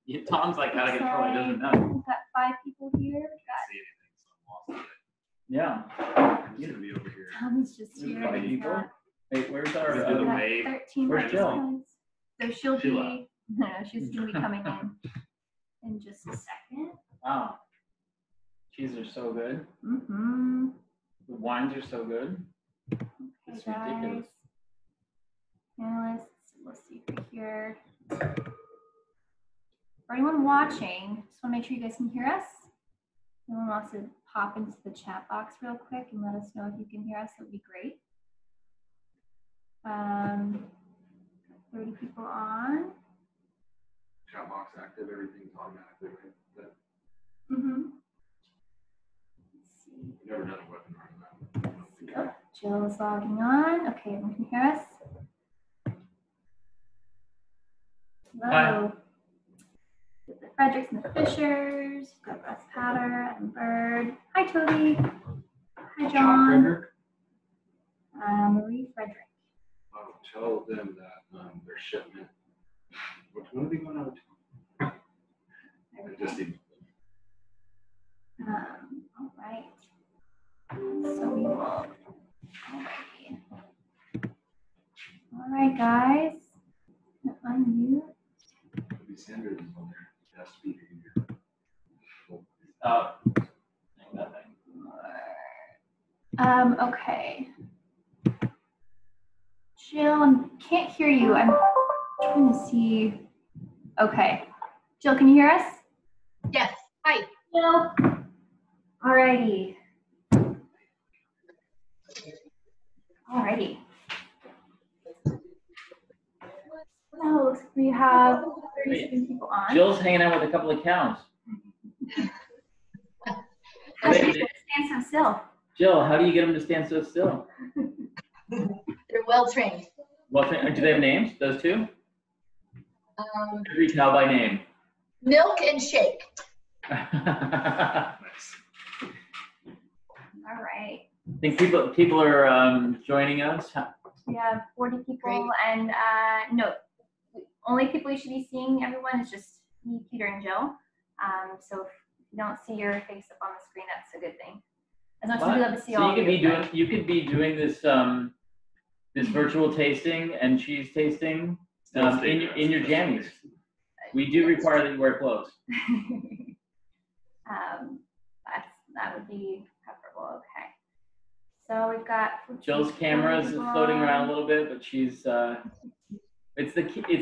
Yeah, Tom's like out of control. He doesn't know. We've got 5 people here. Yeah. He's gonna be over here. Tom's just here. 5 people. Wait, where's our? Do the wave. 13 Where's Jill? participants. So she'll Sheila. be. No, she's gonna be coming in just a second. Wow. Cheeses are so good. Mm-hmm. The wines are so good. Okay, It's guys. ridiculous. Panelists, let's see here. For anyone watching, just want to make sure you guys can hear us. If anyone wants to pop into the chat box real quick and let us know if you can hear us, that would be great. 30 people on. Chat box active, everything's automatically right. Mm-hmm. Let's see. Never done a webinar on that. Oh, Jill is logging on. Okay, everyone can hear us. Hello. Hi. The Fredericks and the Fishers. We've got Russ Patter and Bird. Hi, Toby. Hi, John. Marie Frederick. Oh, tell them that their shipment. When are they going out? I just need. All right. So we will. Alrighty. All right, guys. Unmute. Sanders is on there. That's speaking here. Nothing. Okay. Jill, I can't hear you. I'm trying to see. Okay. Jill, can you hear us? Yes. Hi. Jill. Alrighty. Alrighty. So we have 37 people on. Jill's hanging out with a couple of cows. How do you stand so still? Jill, how do you get them to stand so still? They're well trained. Well, do they have names? Those two? Every cow by name. Milk and shake. Nice. All right. I think people are joining us. We have 40 people. Great. And no, only people you should be seeing, everyone, is just me, Peter, and Jill. So if you don't see your face up on the screen, that's a good thing. As much as we love to see So all you of you could be doing this this virtual tasting and cheese tasting in your jammies. We do require that you wear clothes. That would be preferable. Okay. So we've got Jill's camera is floating around a little bit, but she's it's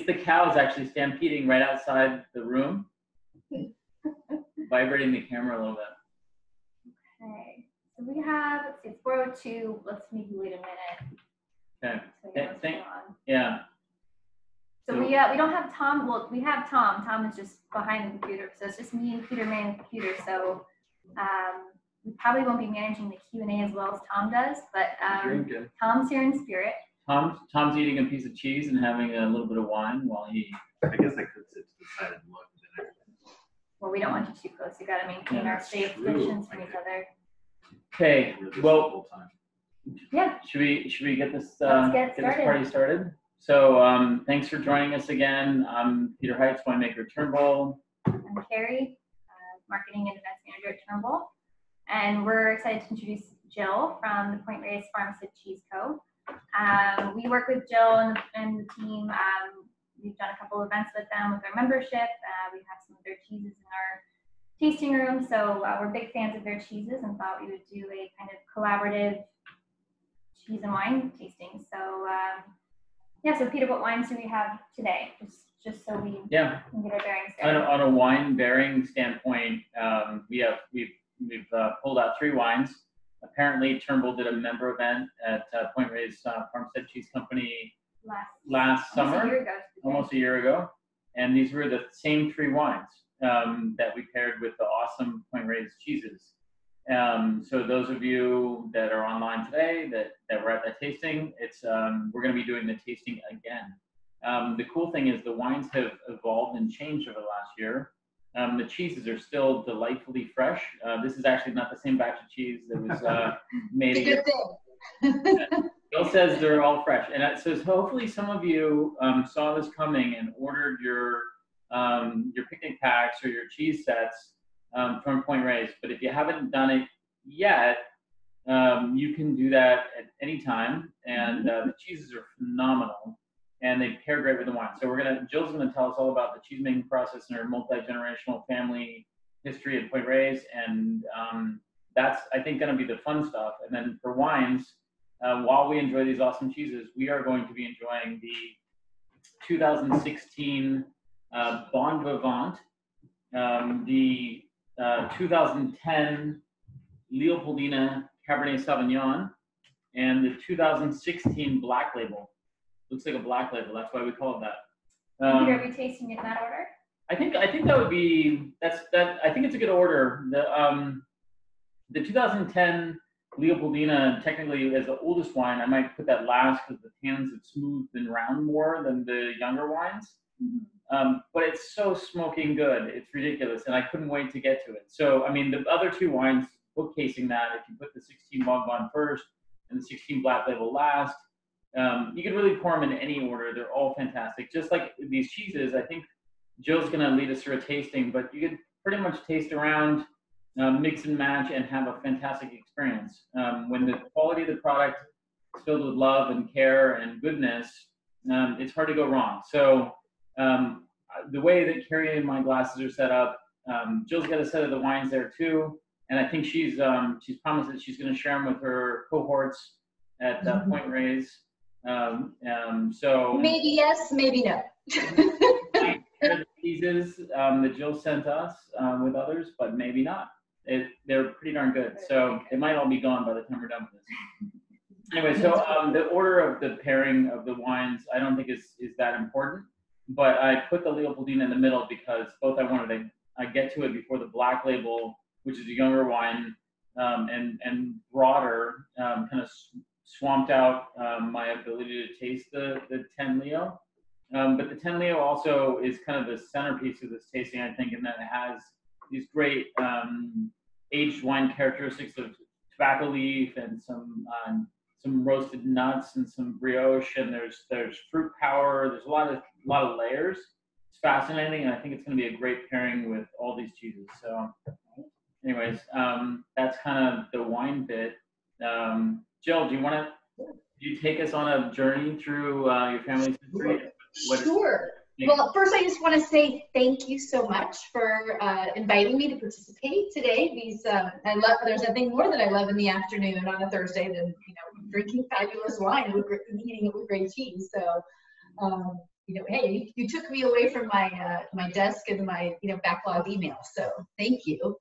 the cows actually stampeding right outside the room, vibrating the camera a little bit. Okay. So we have, let's see, it's 4:02. Let's maybe wait a minute. Okay. So yeah, what's going on. Yeah. So we don't have Tom. Well, we have Tom. Tom is just behind the computer, so it's just me and Peter manning the computer. So we probably won't be managing the Q&A as well as Tom does, but Tom's here in spirit. Tom's eating a piece of cheese and having a little bit of wine while he. I guess I could sit to the side and look. Well, we don't want you too close. You got to maintain our safe distance from each other. Okay. Well. Yeah. Should we get this get this party started? So thanks for joining us again. I'm Peter Heitz, Winemaker Turnbull. I'm Carrie, Marketing and Events Manager at Turnbull. And we're excited to introduce Jill from the Point Reyes Farmstead Cheese Co. We work with Jill and the team. We've done a couple events with them with our membership. We have some of their cheeses in our tasting room. So we're big fans of their cheeses and thought we would do a kind of collaborative cheese and wine tasting. So yeah, so Peter, what wines do we have today? Just so we can get our bearings there. On a wine bearing standpoint, we've pulled out 3 wines. Apparently, Turnbull did a member event at Point Reyes Farmstead Cheese Company last summer, almost a year ago. And these were the same 3 wines that we paired with the awesome Point Reyes cheeses. So those of you that are online today that were at that tasting, we're going to be doing the tasting again. The cool thing is the wines have evolved and changed over the last year. The cheeses are still delightfully fresh. This is actually not the same batch of cheese that was made. It's a good thing. Bill says they're all fresh, and so hopefully some of you saw this coming and ordered your your picnic packs or your cheese sets from Point Reyes. But if you haven't done it yet, you can do that at any time, and the cheeses are phenomenal, and they pair great with the wine. So Jill's gonna tell us all about the cheese making process and her multi-generational family history at Point Reyes, and that's, I think, gonna be the fun stuff. And then for wines, while we enjoy these awesome cheeses, we are going to be enjoying the 2016 Bon Vivant, the 2010 Leopoldina Cabernet Sauvignon, and the 2016 Black Label. Looks like a black label. That's why we call it that. Are we tasting it in that order? I think that would be I think it's a good order. The 2010 Leopoldina technically is the oldest wine. I might put that last because the tannins have smoothed and round more than the younger wines. But it's so smoking good. It's ridiculous, and I couldn't wait to get to it. So I mean, the other two wines, bookcasing that, if you put the 16 Bon Vivant first and the 16 Black Label last, you can really pour them in any order. They're all fantastic. Just like these cheeses, I think Jill's going to lead us through a tasting, but you could pretty much taste around, mix and match, and have a fantastic experience. When the quality of the product is filled with love and care and goodness, it's hard to go wrong. So the way that Carrie and my glasses are set up, Jill's got a set of the wines there too, and I think she's promised that she's going to share them with her cohorts at Point Reyes. So maybe yes, maybe no. the cheeses that Jill sent us with others, but maybe not. They're pretty darn good. So it might all be gone by the time we're done with this. Anyway, so the order of the pairing of the wines, I don't think is that important, but I put the Leopoldina in the middle because both I get to it before the Black Label, which is a younger wine, and broader, kind of swamped out my ability to taste the 10 Leo. But the 10 Leo also is kind of the centerpiece of this tasting, I think, in that it has these great aged wine characteristics of tobacco leaf and some roasted nuts and some brioche, and there's fruit power. There's a lot of layers. It's fascinating, and I think it's going to be a great pairing with all these cheeses. So, anyways, that's kind of the wine bit. Jill, do you take us on a journey through your family's history? Sure. Well, first I just want to say thank you so much for inviting me to participate today. There's nothing more that I love in the afternoon on a Thursday than drinking fabulous wine and eating it with great cheese. So hey, you took me away from my desk and my backlogged email. So thank you.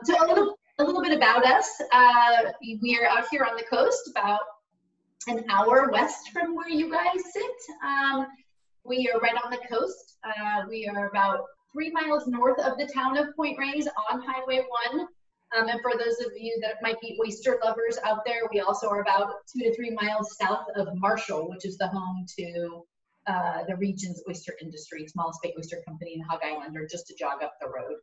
So a little bit about us. We are out here on the coast, about an hour west from where you guys sit. We are right on the coast. We are about 3 miles north of the town of Point Reyes on Highway 1. And for those of you that might be oyster lovers out there, we also are about 2 to 3 miles south of Marshall, which is the home to the region's oyster industry, smallest Bay Oyster Company in Hog Island, or just to jog up the road.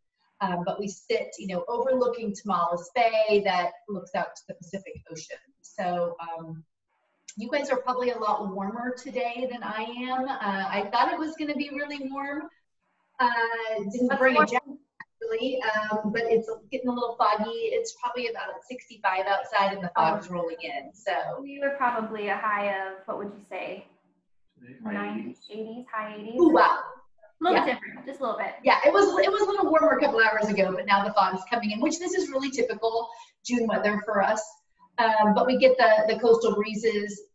But we sit, overlooking Tomales Bay that looks out to the Pacific Ocean. So you guys are probably a lot warmer today than I am. I thought it was going to be really warm. Didn't bring a jacket actually, but it's getting a little foggy. It's probably about 65 outside, and the fog's rolling in. So we were probably a high of, what would you say? 90s, 80s, high 80s. Ooh, wow. A little bit different, just a little bit. Yeah, it was a little warmer a couple hours ago, but now the fog is coming in, which this is really typical June weather for us. But we get the coastal breezes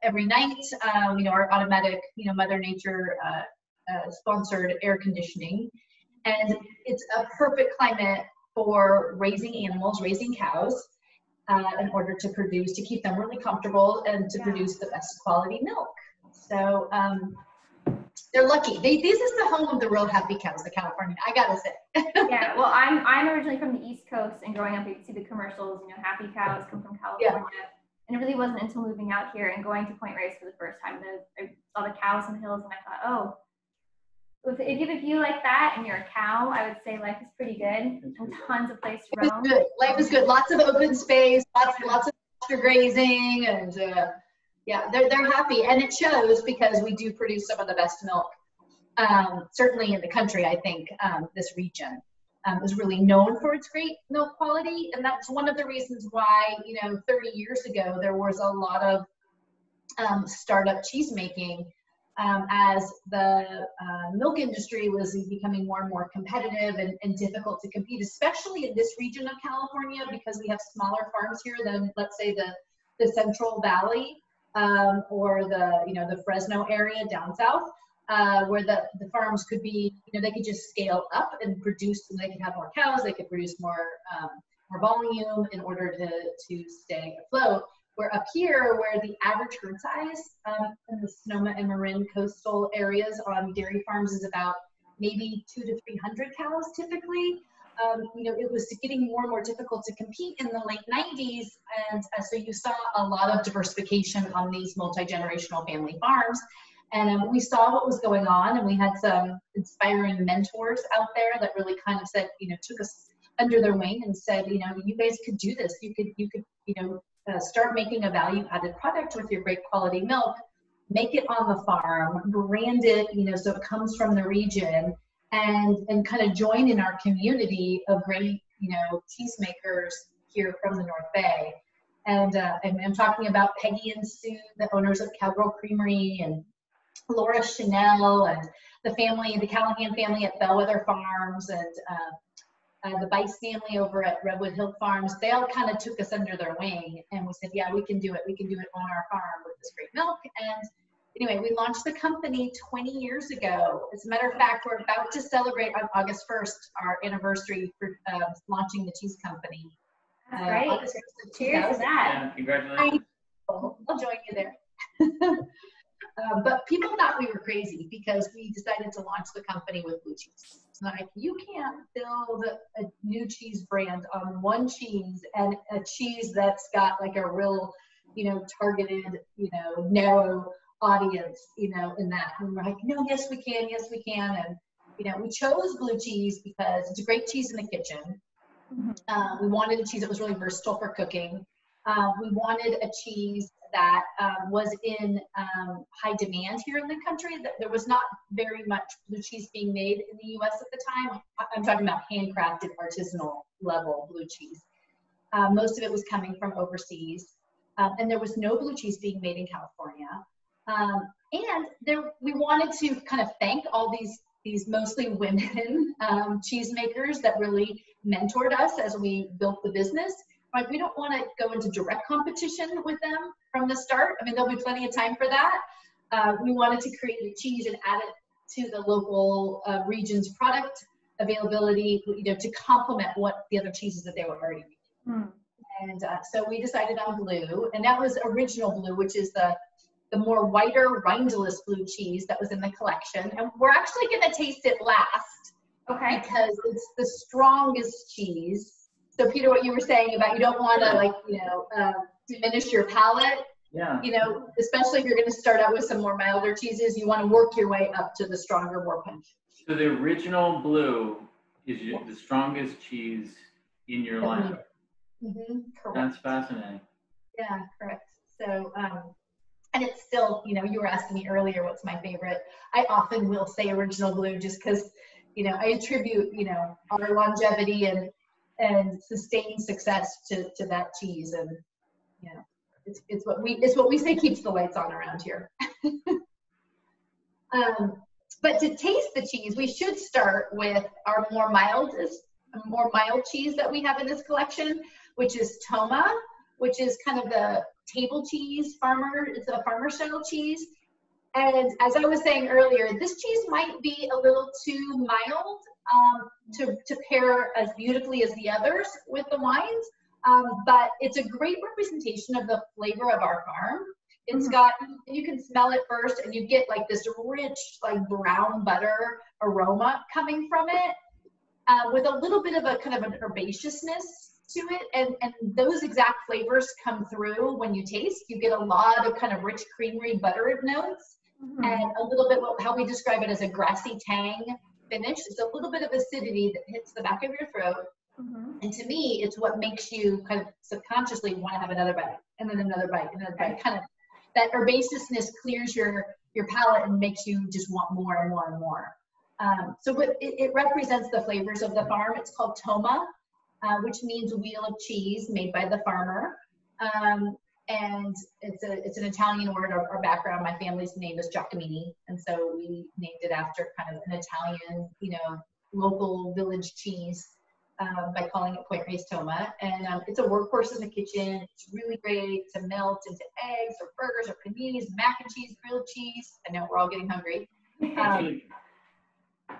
every night. Our automatic, Mother Nature sponsored air conditioning, and it's a perfect climate for raising animals, raising cows, in order to keep them really comfortable and to produce the best quality milk. So they're lucky. This is the home of the real happy cows, the California, I gotta say. Yeah, well, I'm originally from the East Coast, and growing up, you could see the commercials, happy cows come from California. Yeah. And it really wasn't until moving out here and going to Point Reyes for the first time that I saw the cows in the hills, and I thought, oh, if you have a view like that and you're a cow, I would say life is pretty good, and tons of place to roam. Good. Life is good. Lots of open space, lots of pasture grazing, and yeah, they're happy, and it shows because we do produce some of the best milk certainly in the country, I think this region is really known for its great milk quality. And that's one of the reasons why, 30 years ago, there was a lot of startup cheese making as the milk industry was becoming more and more competitive and difficult to compete, especially in this region of California, because we have smaller farms here than, let's say, the Central Valley or the Fresno area down south, where the farms could be, they could just scale up and produce, and they could have more cows, they could produce more volume in order to stay afloat. Where up here, where the average herd size in the Sonoma and Marin coastal areas on dairy farms is about maybe 200 to 300 cows typically, it was getting more and more difficult to compete in the late 90s. And so you saw a lot of diversification on these multi-generational family farms. And we saw what was going on, and we had some inspiring mentors out there that really kind of said, took us under their wing and said, you guys could do this. You could, start making a value-added product with your great quality milk, make it on the farm, brand it, so it comes from the region, and kind of join in our community of great, cheese makers here from the North Bay. And I'm talking about Peggy and Sue, the owners of Cowgirl Creamery, and Laura Chanel, and the Callahan family at Bellwether Farms, and the Bice family over at Redwood Hill Farms. They all kind of took us under their wing, and we said, yeah, we can do it. We can do it on our farm with this great milk. And anyway, we launched the company 20 years ago. As a matter of fact, we're about to celebrate on August 1st, our anniversary for launching the cheese company. That's great. August 1st, Cheers to that. Yeah, congratulations. I'll join you there. But people thought we were crazy because we decided to launch the company with blue cheese. Like, you can't build a new cheese brand on one cheese, and a cheese that's got like a real, targeted, narrow audience, in that. And we're like, no, yes, we can. Yes, we can. And, we chose blue cheese because it's a great cheese in the kitchen. We wanted a cheese that was really versatile for cooking. We wanted a cheese that was in high demand here in the country. There was not very much blue cheese being made in the U.S. at the time. I'm talking about handcrafted, artisanal level blue cheese. Most of it was coming from overseas, and there was no blue cheese being made in California. And we wanted to kind of thank all these mostly women cheesemakers that really mentored us as we built the business. Like, we don't want to go into direct competition with them from the start. I mean, there'll be plenty of time for that. We wanted to create the cheese and add it to the local region's product availability, to complement what the other cheeses that they were already making. And so we decided on blue, and that was original blue, which is the more whiter, rindless blue cheese that was in the collection. And we're actually going to taste it last, Okay. because it's the strongest cheese. So Peter, what you were saying about you don't want to diminish your palate. Yeah. Especially if you're going to start out with some more milder cheeses, you want to work your way up to the stronger, more punch. So the original blue is the strongest cheese in your lineup. Correct. That's fascinating. Yeah, correct. So, and it's still, you were asking me earlier what's my favorite. I often will say original blue just because, I attribute, our longevity and sustained success to that cheese, and it's what we say keeps the lights on around here. But to taste the cheese, we should start with our more mild cheese that we have in this collection, which is Toma, which is kind of the table cheese it's a farmer style cheese. And as I was saying earlier, this cheese might be a little too mild to pair as beautifully as the others with the wines, but it's a great representation of the flavor of our farm. It's got, you can smell it first, and you get like this rich, like brown butter aroma coming from it, with a little bit of a kind of an herbaceousness to it, and those exact flavors come through when you taste. You get a lot of kind of rich, creamery, buttered notes, and a little bit how we describe it as a grassy tang finish. It's a little bit of acidity that hits the back of your throat, and to me, it's what makes you kind of subconsciously want to have another bite, and then another bite, and another bite. Kind of that herbaceousness clears your your palate and makes you just want more and more and more. So it represents the flavors of the farm. It's called Toma, which means wheel of cheese made by the farmer. And it's an Italian word. Our background, my family's name is Giacomini, and so we named it after kind of an Italian, local village cheese by calling it Point Reyes Toma. And it's a workhorse in the kitchen. It's really great to melt into eggs or burgers or paninis, mac and cheese, grilled cheese. I know we're all getting hungry.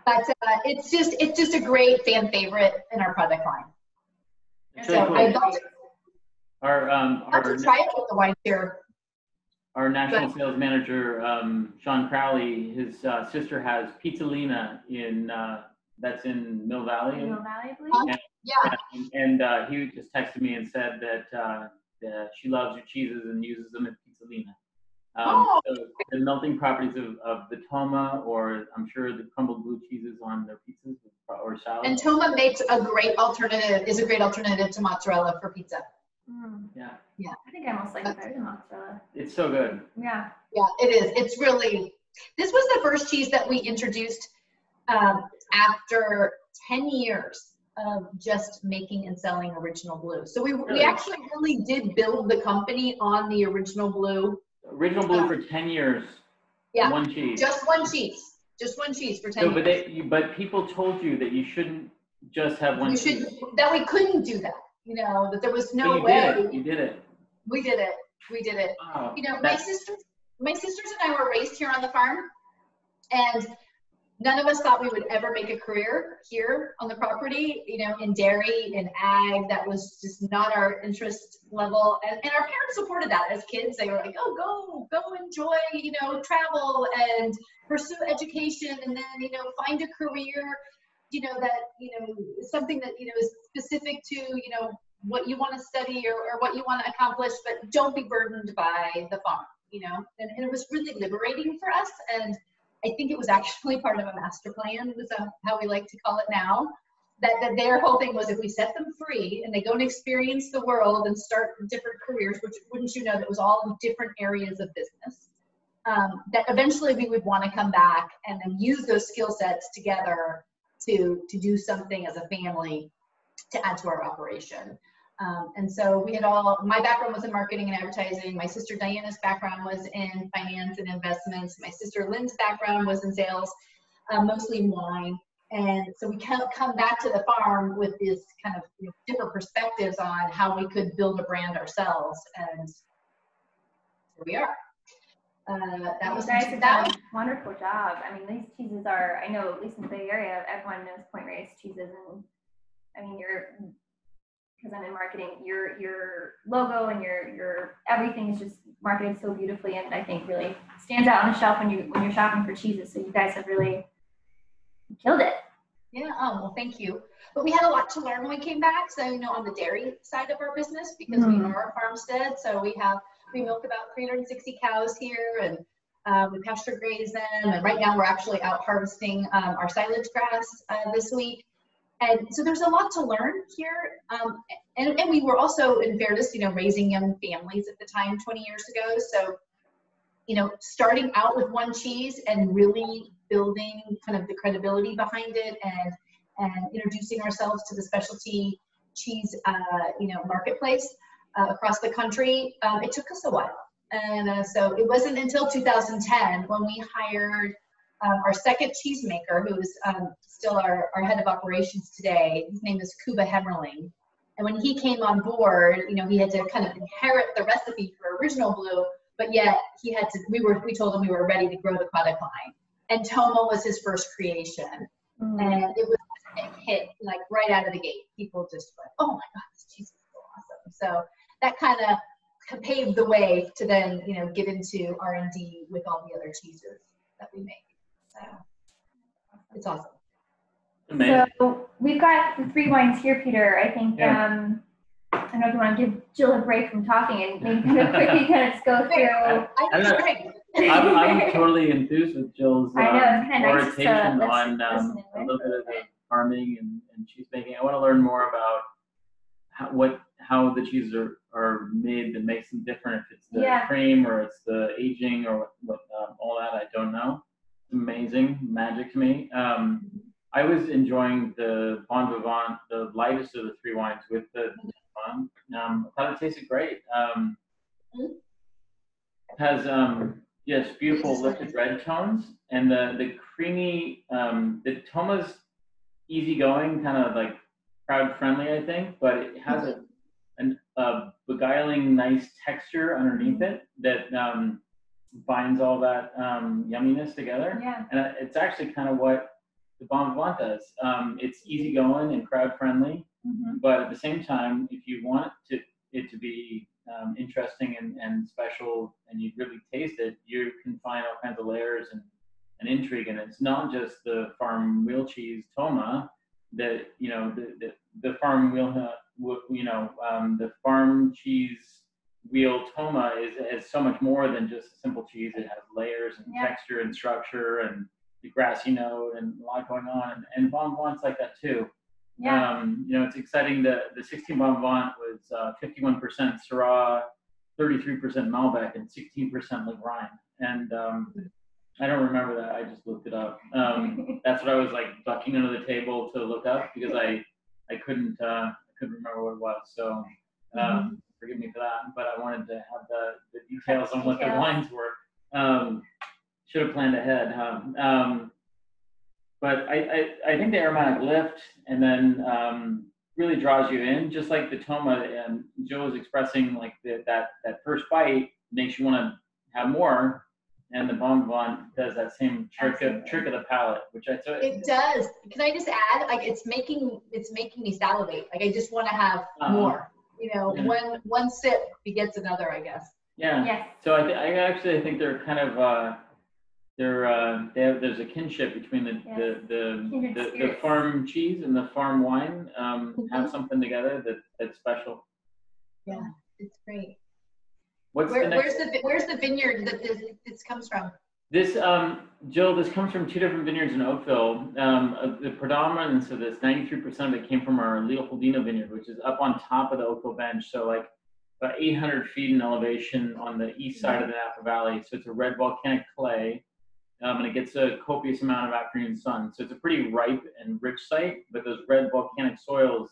But it's just a great fan favorite in our product line. So cool. I'd love Our to try it with the wine here. Our national sales manager, Sean Crowley, his sister has Pizzolina that's in Mill Valley. Mill Valley, I believe. And he just texted me and said that she loves your cheeses and uses them at Pizzolina. So the melting properties of the Toma, or I'm sure the crumbled blue cheeses on their pizzas or salad. And Toma makes a great alternative to mozzarella for pizza. Yeah. I think I almost like it better than mozzarella. It's so good. Yeah. Yeah, it is. It's really, this was the first cheese that we introduced after 10 years of just making and selling Original Blue. So we actually really did build the company on the Original Blue. Original Blue for 10 years. Yeah. One cheese. Just one cheese. Just one cheese for 10 years. But people told you that you shouldn't just have one cheese. That we couldn't do that. that there was no way. You did it. We did it. Wow. My sisters and I were raised here on the farm, and none of us thought we would ever make a career here on the property, in dairy, in ag. That was just not our interest level. And our parents supported that as kids. They were like, oh, go enjoy, travel and pursue education, and then, find a career, something that, is specific to, what you want to study or what you want to accomplish, but don't be burdened by the farm, and it was really liberating for us. And I think it was actually part of a master plan, was how we like to call it now, that their whole thing was, if we set them free and they go and experience the world and start different careers, which wouldn't you know, that was all in different areas of business, that eventually we would want to come back and then use those skill sets together to do something as a family to add to our operation. And so my background was in marketing and advertising. My sister Diana's background was in finance and investments. My sister Lynn's background was in sales, mostly in wine. And so we kind of come back to the farm with this kind of different perspectives on how we could build a brand ourselves. And here we are. That was a wonderful job. I mean, these cheeses are, I know, at least in the Bay Area, everyone knows Point Reyes cheeses. And I mean, because I'm in marketing, your logo and your everything is just marketed so beautifully, and I think really stands out on the shelf when you're shopping for cheeses. So you guys have really killed it. Yeah. Oh, well, thank you. But we had a lot to learn when we came back. So on the dairy side of our business, because we are a farmstead, so we milk about 360 cows here, and we pasture graze them. And right now we're actually out harvesting our silage grass this week. And so there's a lot to learn here. And we were also, in fairness, raising young families at the time 20 years ago. So, starting out with one cheese and really building kind of the credibility behind it and introducing ourselves to the specialty cheese, marketplace across the country, it took us a while. And so it wasn't until 2010 when we hired our second cheesemaker, who is still our head of operations today. His name is Kuba Hemmerling. And when he came on board, he had to kind of inherit the recipe for Original Blue, but yet we told him we were ready to grow the product line. And Toma was his first creation. And it was a hit, like right out of the gate. People just went, oh my God, this cheese is so awesome. So that kind of paved the way to then, get into R&D with all the other cheeses that we make. So it's awesome. Amazing. So we've got the 3 wines here, Peter. I think I don't know if you want to give Jill a break from talking and maybe kind of quickly kind of just go through. I'm totally enthused with Jill's orientation on a little bit of the farming and cheese making. I want to learn more about how the cheeses are made that makes them different. If it's the Yeah. cream or it's the aging or what all that, I don't know. It's amazing, magic to me. I was enjoying the Bon Vivant, the lightest of the three wines with the fun. I thought it tasted great. Has yes, beautiful lifted red tones, and the creamy, the Toma's easygoing, kind of like crowd friendly, I think, but it has a beguiling, nice texture underneath it that binds all that yumminess together. Yeah. And it's actually kind of what the Bon Vivant does. It's easygoing and crowd friendly, but at the same time, if you want it to be interesting and special, and you really taste it, you can find all kinds of layers and intrigue. And it's not just the farm wheel cheese Toma that, you know, the farm wheel, the farm cheese wheel Toma is so much more than just a simple cheese. It has layers and texture and structure and the grassy note and a lot going on. And Bon Vivant's like that too. Yeah. You know, it's exciting. The 16 Bon Vivant was 51% Syrah, 33% Malbec, and 16% Lagrein. And I don't remember that. I just looked it up. That's what I was like ducking under the table to look up because I couldn't remember what it was. So forgive me for that. But I wanted to have the details on what the wines were. Should have planned ahead, huh? But I think the aromatic lift and then really draws you in, just like the Toma. And Joe was expressing like that first bite makes you want to have more. And the Bon Vivant does that same trick of the palate, which I thought it does. Can I just add? Like it's making me salivate. Like I just want to have more. You know, one sip begets another, I guess. Yeah. Yes. So I actually think they're kind of there's a kinship between the farm cheese and the farm wine. Have something together that's special. Yeah, it's great. Where's the vineyard that this comes from? This, Jill, this comes from two different vineyards in Oakville. The predominance of this, 93% of it came from our Leopoldina vineyard, which is up on top of the Oakville Bench. So like about 800 feet in elevation on the east side of the Napa Valley. So it's a red volcanic clay, and it gets a copious amount of afternoon sun. So it's a pretty ripe and rich site, but those red volcanic soils,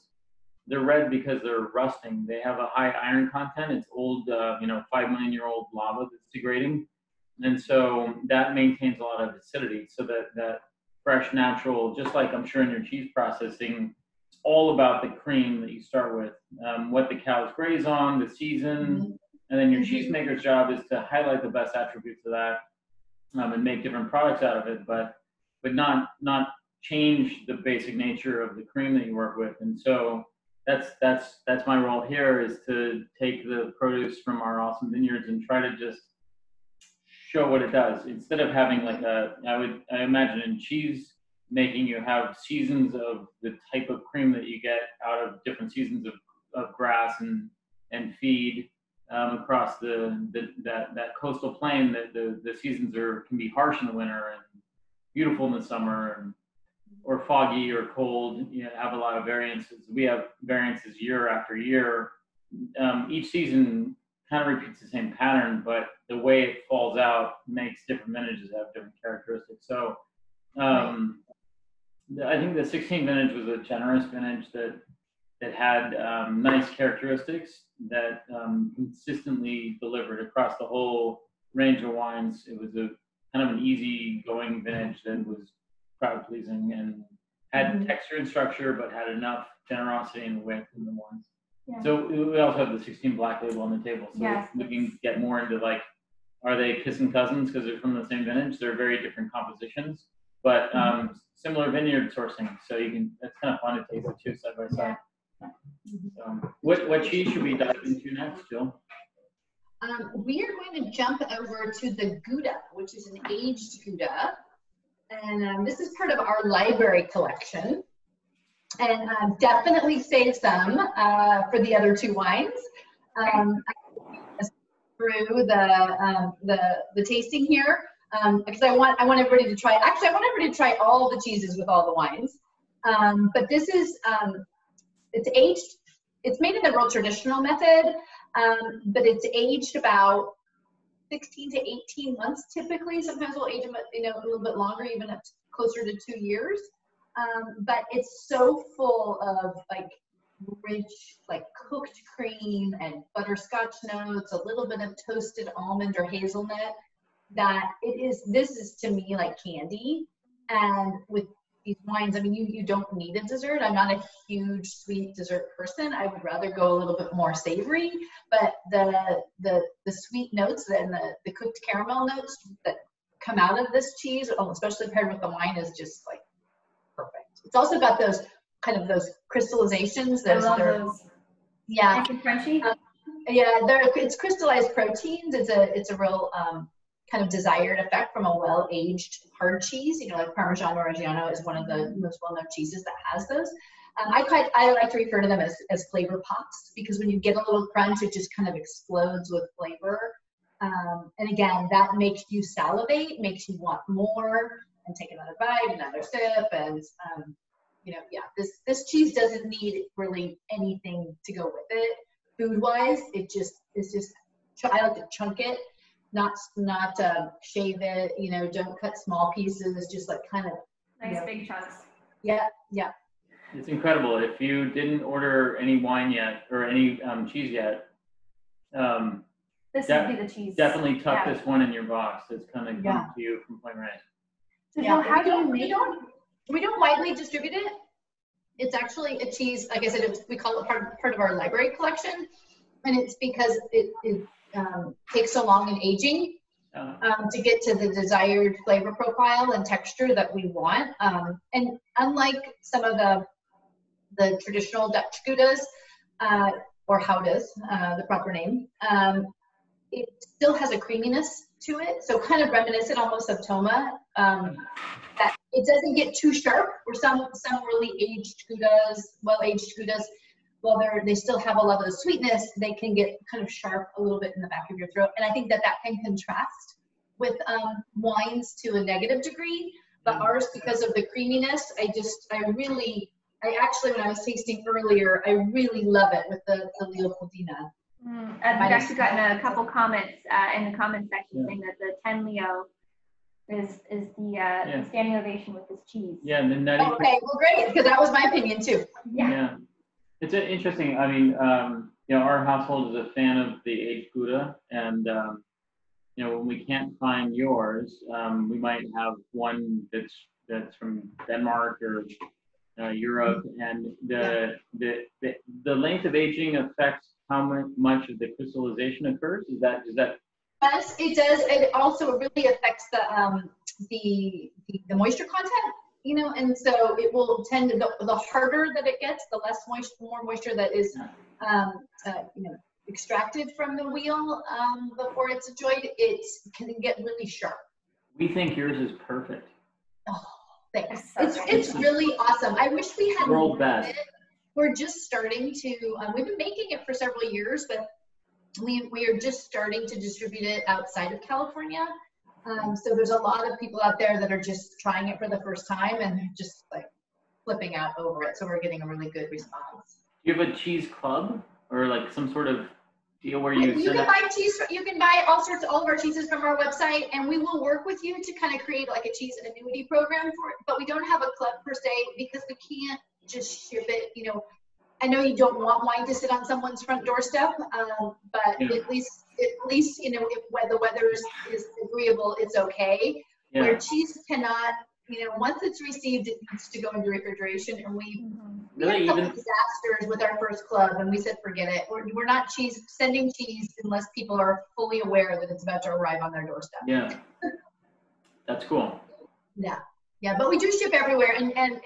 they're red because they're rusting. They have a high iron content. It's old, 5 million year old lava that's degrading. And so that maintains a lot of acidity. So that fresh, natural, just like I'm sure in your cheese processing, it's all about the cream that you start with, what the cows graze on, the season, and then your cheesemaker's job is to highlight the best attributes of that and make different products out of it, but not change the basic nature of the cream that you work with. And so that's my role here, is to take the produce from our awesome vineyards and try to just show what it does. Instead of having like I imagine in cheese making, you have seasons of the type of cream that you get out of different seasons of grass and feed across that coastal plain. That the seasons can be harsh in the winter and beautiful in the summer, or foggy or cold. You have a lot of variances. We have variances year after year. Each season kind of repeats the same pattern, but the way it falls out makes different vintages have different characteristics. So I think the 16 vintage was a generous vintage that had nice characteristics that consistently delivered across the whole range of wines. It was a kind of an easy going vintage that was crowd pleasing and had texture and structure, but had enough generosity and width in the wines. Yeah. So we also have the 16 Black Label on the table. So we can get more into like, are they kissing cousins because they're from the same vintage? They're very different compositions, but similar vineyard sourcing. So it's kind of fun to taste the two side by side. So what cheese should we dive into next, Jill? We are going to jump over to the Gouda, which is an aged Gouda. And this is part of our library collection. And definitely save some for the other two wines. Through the tasting here, because I want everybody to try. Actually, I want everybody to try all the cheeses with all the wines. But this is it's aged it's made in the real traditional method, but it's aged about 16 to 18 months typically. Sometimes we'll age them, a little bit longer, even up to closer to 2 years. But it's so full of like rich, like cooked cream and butterscotch notes, a little bit of toasted almond or hazelnut, that this is to me like candy. And with these wines, I mean, you don't need a dessert. I'm not a huge sweet dessert person. I would rather go a little bit more savory, but the sweet notes and the cooked caramel notes that come out of this cheese, especially paired with the wine, is just like perfect. It's also got those kind of those crystallizations. I love those. Yeah. Nice and crunchy. It's crystallized proteins. It's a real kind of desired effect from a well-aged hard cheese. Like Parmesan or Reggiano is one of the most well-known cheeses that has those. I like to refer to them as flavor pops, because when you get a little crunch, it just kind of explodes with flavor. And again, that makes you salivate, makes you want more and take another bite, another sip. And, this cheese doesn't need really anything to go with it. Food-wise, it's just, I like to chunk it, not shave it, don't cut small pieces, just like kind of. Nice big chunks. Yeah. It's incredible. If you didn't order any wine yet or any cheese yet, this would be the cheese. Definitely tuck this one in your box. It's coming to you from Point Reyes. So how do you make it? We don't widely distribute it. It's actually a cheese, like I said, we call it part of our library collection, and it's because it takes so long in aging to get to the desired flavor profile and texture that we want. And unlike some of the traditional Dutch Goudas, or Goudas, the proper name, it still has a creaminess to it, so kind of reminiscent almost of Toma. That it doesn't get too sharp. Or some really aged Goudas, well-aged Goudas, while they still have a lot of the sweetness, they can get kind of sharp a little bit in the back of your throat. And I think that can contrast with wines to a negative degree. But ours, because of the creaminess, I actually, when I was tasting earlier, I really love it with the Leopoldina. I've actually gotten a couple comments in the comment section saying that the 10 Leo is the standing ovation with this cheese. Yeah, and the nutty. Okay, well, great, because that was my opinion too. Yeah. It's interesting. I mean, our household is a fan of the aged Gouda, and when we can't find yours, we might have one that's from Denmark or Europe, and the length of aging affects how much of the crystallization occurs. Is that? Yes, it does. It also really affects the moisture content, and so it will tend to, the harder that it gets, the less more moisture that is extracted from the wheel before it's enjoyed. It can get really sharp. We think yours is perfect. Oh, thanks. It's really awesome. I wish we had world best. We're just starting to. We've been making it for several years, but we are just starting to distribute it outside of California. So there's a lot of people out there that are just trying it for the first time and they're just like flipping out over it. So we're getting a really good response. Do you have a cheese club or like some sort of deal where you can buy cheese? You can buy all of our cheeses from our website, and we will work with you to kind of create like a cheese annuity program for it. But we don't have a club per se because we can't just ship it. I know you don't want wine to sit on someone's front doorstep, but at least if the weather is agreeable, it's okay. Yeah. Where cheese cannot, once it's received, it needs to go into refrigeration. And we had a couple disasters with our first club, and we said forget it. We're not sending cheese unless people are fully aware that it's about to arrive on their doorstep. Yeah, that's cool. Yeah, but we do ship everywhere, and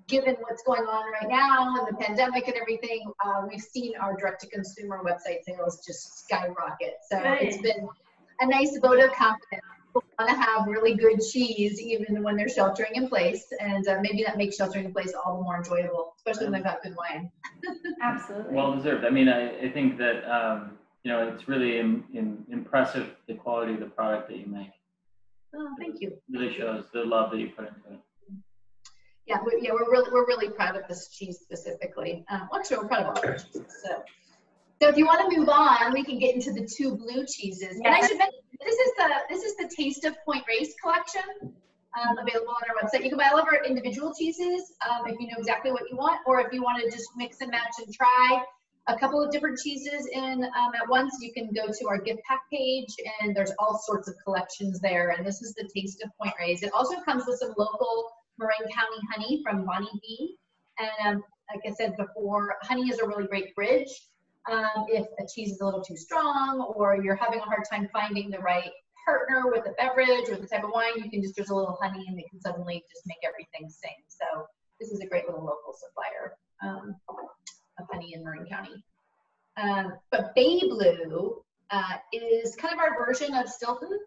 given what's going on right now and the pandemic and everything, we've seen our direct-to-consumer website sales just skyrocket. So it's been a nice vote of confidence. People want to have really good cheese even when they're sheltering in place, and maybe that makes sheltering in place all the more enjoyable, especially when they've got good wine. Absolutely. Well deserved. I mean, I think that it's really impressive the quality of the product that you make. Oh, thank you. It really shows the love that you put into it. Yeah, we're really proud of this cheese specifically. Actually, we're proud of all our cheeses. So if you want to move on, we can get into the 2 blue cheeses. And I should mention, this is the Taste of Point Reyes collection, available on our website. You can buy all of our individual cheeses if you know exactly what you want, or if you want to just mix and match and try a couple of different cheeses in at once, you can go to our gift pack page, and there's all sorts of collections there. And this is the Taste of Point Reyes. It also comes with some local Marin County honey from Bonnie B. And like I said before, honey is a really great bridge. If a cheese is a little too strong, or you're having a hard time finding the right partner with a beverage or the type of wine, you can just drizzle a little honey and it can suddenly just make everything sing. So this is a great little local supplier of honey in Marin County. But Bay Blue is kind of our version of Stilton.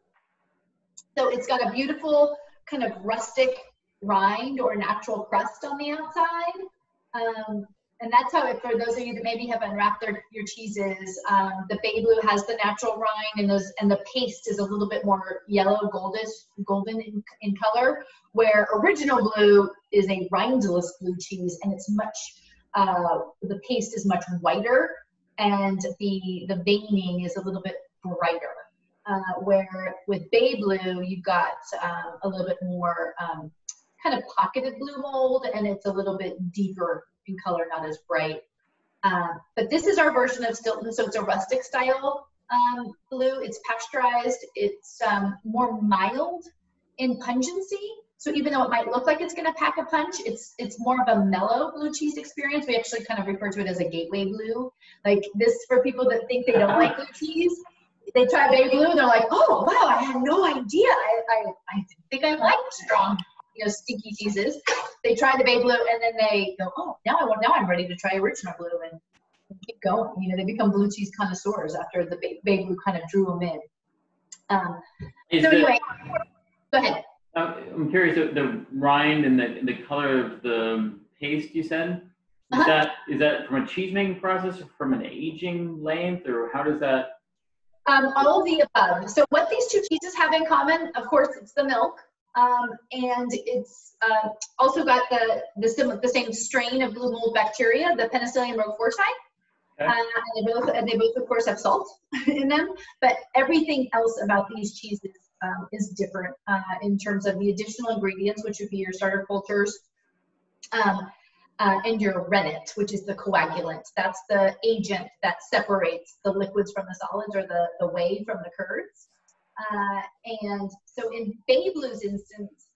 So it's got a beautiful kind of rustic rind or natural crust on the outside. And that's how for those of you that maybe have unwrapped your cheeses, the Bay Blue has the natural rind, and the paste is a little bit more yellow, golden in color, where Original Blue is a rindless blue cheese, and it's much, the paste is much whiter, and the veining is a little bit brighter. Where with Bay Blue, you've got a little bit more kind of pocketed blue mold, and it's a little bit deeper in color, not as bright. But this is our version of Stilton, so it's a rustic style blue. It's pasteurized. It's more mild in pungency. So even though it might look like it's going to pack a punch, it's more of a mellow blue cheese experience. We actually kind of refer to it as a gateway blue. Like this, for people that think they don't like blue cheese, they try Bay Blue and they're like, oh wow, I had no idea. I didn't think I liked strong, stinky cheeses. They try the Bay Blue and then they go, oh, now I'm ready to try Original Blue, and keep going. They become blue cheese connoisseurs after the Bay Blue kind of drew them in. Anyway, go ahead. I'm curious, the rind and the color of the paste you said, is that from a cheese making process or from an aging length, or how does that? All of the above. So what these 2 cheeses have in common, of course, it's the milk. And it's also got the same strain of blue mold bacteria, the Penicillium roqueforti. Okay. And they both, of course, have salt in them. But everything else about these cheeses is different in terms of the additional ingredients, which would be your starter cultures, and your rennet, which is the coagulant. That's the agent that separates the liquids from the solids, or the whey from the curds. And so in Bay Blue's instance,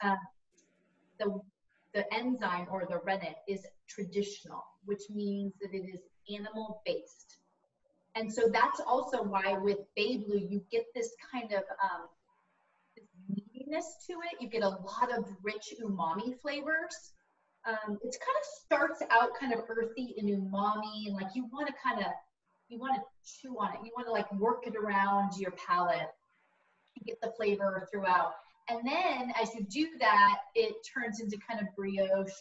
the enzyme or the rennet is traditional, which means that it is animal based. And so that's also why with Bay Blue, you get this kind of this meatiness to it. You get a lot of rich umami flavors. It kind of starts out kind of earthy and umami, and like you want to chew on it. You want to like work it around your palate. Get the flavor throughout, and then as you do that, it turns into kind of brioche,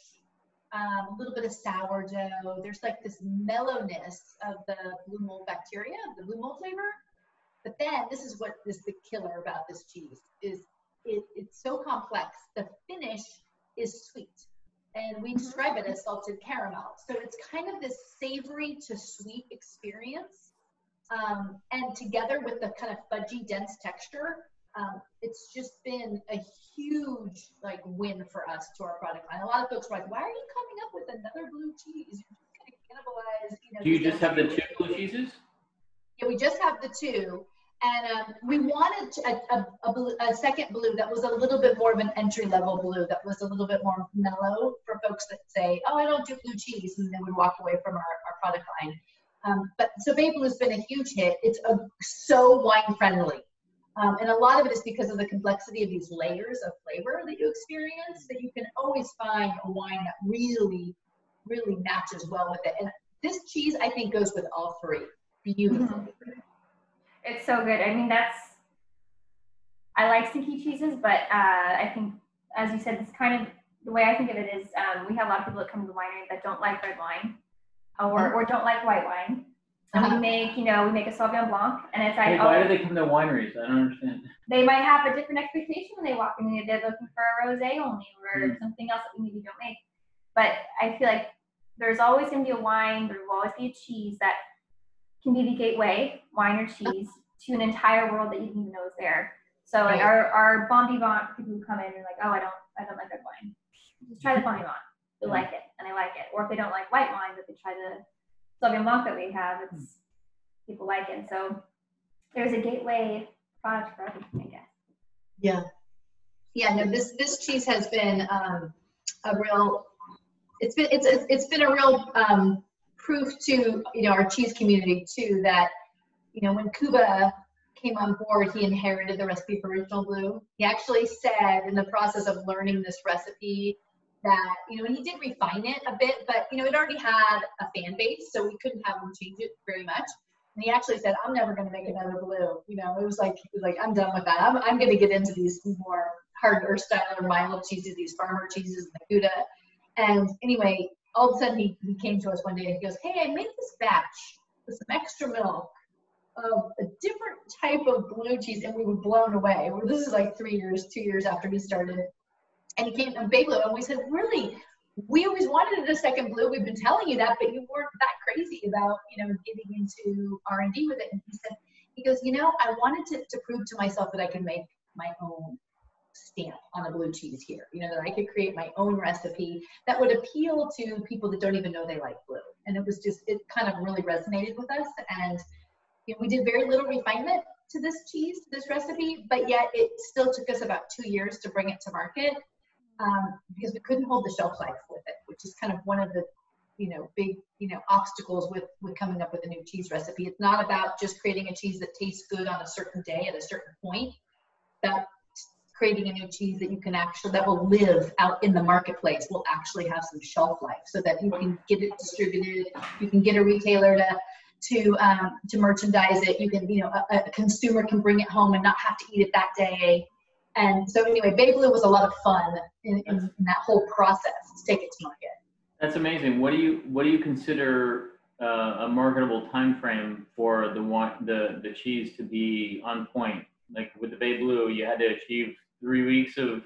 a little bit of sourdough. There's like this mellowness of the blue mold bacteria, the blue mold flavor. But then this is what is the killer about this cheese is it's so complex. The finish is sweet, and we describe it as salted caramel. So it's kind of this savory to sweet experience. And together with the kind of fudgy, dense texture, it's just been a huge win for us to our product line. A lot of folks were like, "Why are you coming up with another blue cheese? You're just going to cannibalize." Do you just have the 2 blue cheeses? Yeah, we just have the 2, and we wanted a second blue that was a little bit more of an entry-level blue, that was a little bit more mellow for folks that say, "Oh, I don't do blue cheese," and they would walk away from our product line. But so Bay Blue has been a huge hit. It's so wine friendly. And a lot of it is because of the complexity of these layers of flavor that you experience, that you can always find a wine that really, really matches well with it. And this cheese, I think, goes with all 3 beautifully. Mm-hmm. It's so good. I mean, I like stinky cheeses, but I think, as you said, it's kind of, the way I think of it is, we have a lot of people that come to the winery that don't like red wine. Or don't like white wine. And we make a Sauvignon Blanc, and it's like, why do they come to wineries? I don't understand. They might have a different expectation when they walk in. They're looking for a rosé only, or something else that we maybe don't make. But I feel like there's always going to be a wine, there will always be a cheese that can be the gateway, wine or cheese, to an entire world that you didn't even know was there. So like our bon vivant people who come in and like, oh, I don't like red wine. Just try the bon vivant. They like it, and I like it. Or if they don't like white wine, but they try the Sauvignon Blanc that we have, it's people like it. So there's a gateway product for everything, I guess. Yeah. Yeah, no, this cheese has been a real, it's been a real proof to, you know, our cheese community too, that, you know, when Gouda came on board, he inherited the recipe for Original Blue. He actually said in the process of learning this recipe that, you know, and he did refine it a bit, but, you know, it already had a fan base, so we couldn't have him change it very much. And he actually said, I'm never going to make another blue. You know, it was like I'm done with that. I'm going to get into these more harder style or mild cheeses, these farmer cheeses, and the Gouda. And anyway, all of a sudden he came to us one day and he goes, hey, I made this batch with some extra milk of a different type of blue cheese, and we were blown away. This is like 2 years after he started. And he came on Bay Blue, and we said, really, we always wanted a second blue. We've been telling you that, but you weren't that crazy about, you know, getting into R&D with it. And he goes, you know, I wanted to prove to myself that I could make my own stamp on a blue cheese here. You know, that I could create my own recipe that would appeal to people that don't even know they like blue. And it was just, it kind of really resonated with us. And you know, we did very little refinement to this cheese, this recipe, but yet it still took us about 2 years to bring it to market. Because we couldn't hold the shelf life with it, which is kind of one of the, you know, big, you know, obstacles with coming up with a new cheese recipe. It's not about just creating a cheese that tastes good on a certain day at a certain point. About creating a new cheese that you can actually, that will live out in the marketplace, will actually have some shelf life, so that you can get it distributed, you can get a retailer to merchandise it. You can, you know, a consumer can bring it home and not have to eat it that day. And so anyway, Bay Blue was a lot of fun in that whole process to take it to market. That's amazing. What do you consider a marketable time frame for the cheese to be on point? Like with the Bay Blue, you had to achieve 3 weeks of.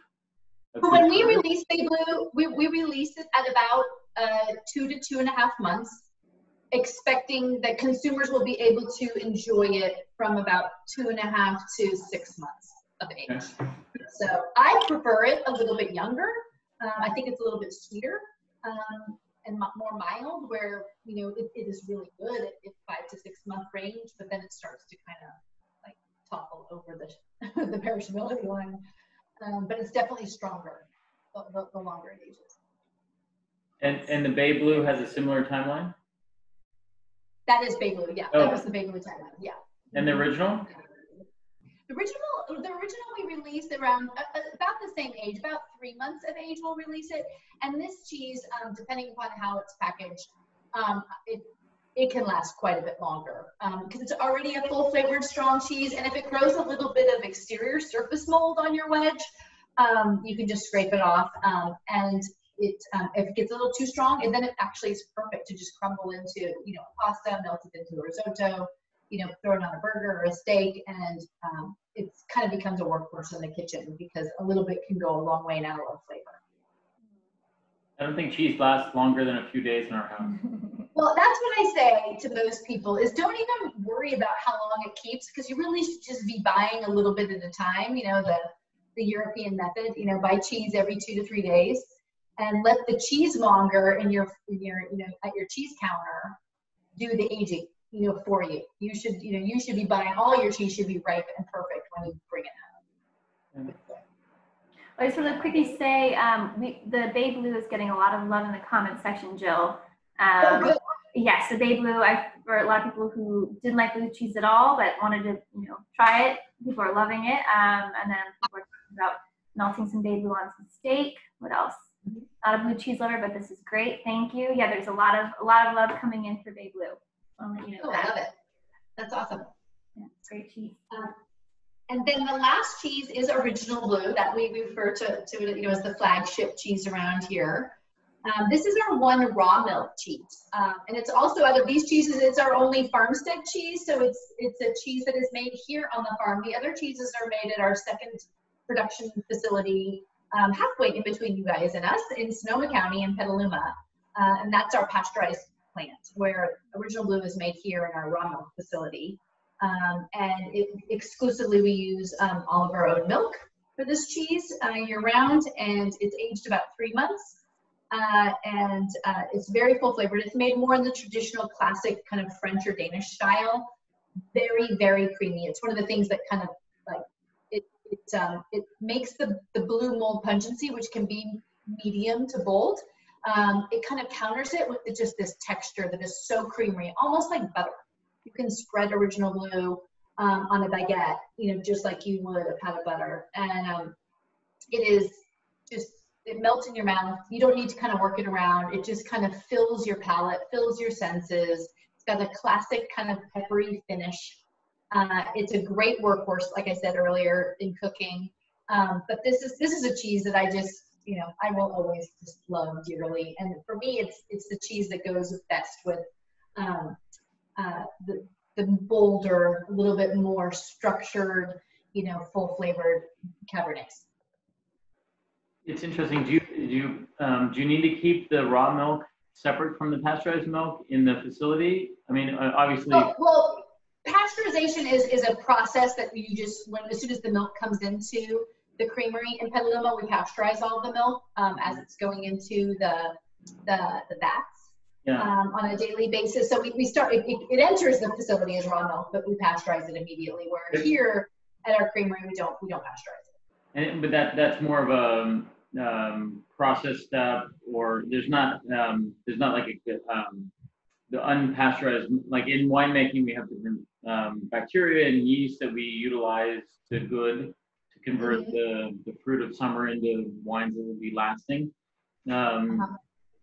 So when we released Bay Blue, we released it at about 2 to 2.5 months, expecting that consumers will be able to enjoy it from about 2.5 to 6 months of age. Okay. So I prefer it a little bit younger. I think it's a little bit sweeter and more mild, where, you know, it is really good at 5 to 6 month range, but then it starts to kind of like topple over the perishability line. But it's definitely stronger the longer it ages. And the Bay Blue has a similar timeline? That is Bay Blue, yeah. Oh. That was the Bay Blue timeline, yeah. And the original? The original we released around about the same age, about 3 months of age we'll release it. And this cheese, depending upon how it's packaged, it can last quite a bit longer because it's already a full flavored strong cheese. And if it grows a little bit of exterior surface mold on your wedge, you can just scrape it off. And if it gets a little too strong, and then it actually is perfect to just crumble into, you know, a pasta, melt it into a risotto, you know, throw it on a burger or a steak, and it kind of becomes a workhorse in the kitchen because a little bit can go a long way and add a lot of flavor. I don't think cheese lasts longer than a few days in our house. Well, that's what I say to most people is don't even worry about how long it keeps, because you really should just be buying a little bit at a time, you know, the European method, you know, buy cheese every 2 to 3 days and let the cheese monger in your you know, at your cheese counter do the aging, you know, for you. You should be buying, all your cheese should be ripe and perfect when you bring it home. I just want to quickly say the Bay Blue is getting a lot of love in the comment section, Jill. Oh, good. Yes, the Bay Blue, for a lot of people who didn't like blue cheese at all but wanted to, you know, try it, people are loving it. And then people are talking about melting some Bay Blue on some steak. What else? Not a blue cheese lover, but this is great. Thank you. Yeah, there's a lot of love coming in for Bay Blue. I'll let you know. Oh, I love it. That's awesome. Yeah, it's great cheese. And then the last cheese is Original Blue, that we refer to you know, as the flagship cheese around here. This is our one raw milk cheese, and it's also, out of these cheeses, it's our only Farmstead cheese. So it's a cheese that is made here on the farm. The other cheeses are made at our second production facility halfway in between you guys and us in Sonoma County in Petaluma. And that's our pasteurized plant, where Original Blue is made here in our raw milk facility. And exclusively we use all of our own milk for this cheese year round, and it's aged about 3 months. And it's very full flavored. It's made more in the traditional classic kind of French or Danish style. Very, very creamy. It's one of the things that kind of like, it makes the blue mold pungency, which can be medium to bold. It kind of counters it with just this texture that is so creamy, almost like butter. You can spread Original Blue on a baguette, you know, just like you would a pat of butter. And it is just, it melts in your mouth. You don't need to kind of work it around. It just kind of fills your palate, fills your senses. It's got a classic kind of peppery finish. It's a great workhorse, like I said earlier, in cooking. But this is a cheese that I just, you know, I will always just love dearly. And for me, it's the cheese that goes best with the bolder, a little bit more structured, you know, full flavored Cabernets. It's interesting. Do you need to keep the raw milk separate from the pasteurized milk in the facility? I mean, obviously. Well, pasteurization is a process that you just, as soon as the milk comes into the creamery in Petaluma, we pasteurize all the milk as it's going into the vats on a daily basis. So we start, it enters the facility as raw milk, but we pasteurize it immediately. Where here at our creamery, we don't pasteurize it. But that's more of a process step, or there's not like the unpasteurized, like in winemaking we have different bacteria and yeast that we utilize to convert the fruit of summer into wines that will be lasting.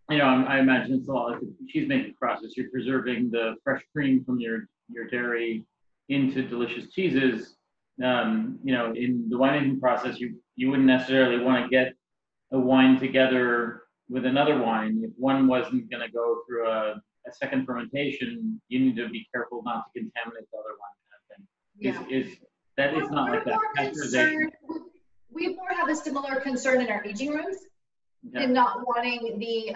You know, I imagine it's a lot like the cheese making process. You're preserving the fresh cream from your dairy into delicious cheeses. You know, in the winemaking process, you wouldn't necessarily want to get a wine together with another wine. If one wasn't going to go through a second fermentation, you need to be careful not to contaminate the other wine, kind of thing. It's not like that. We more have a similar concern in our aging rooms, and not wanting the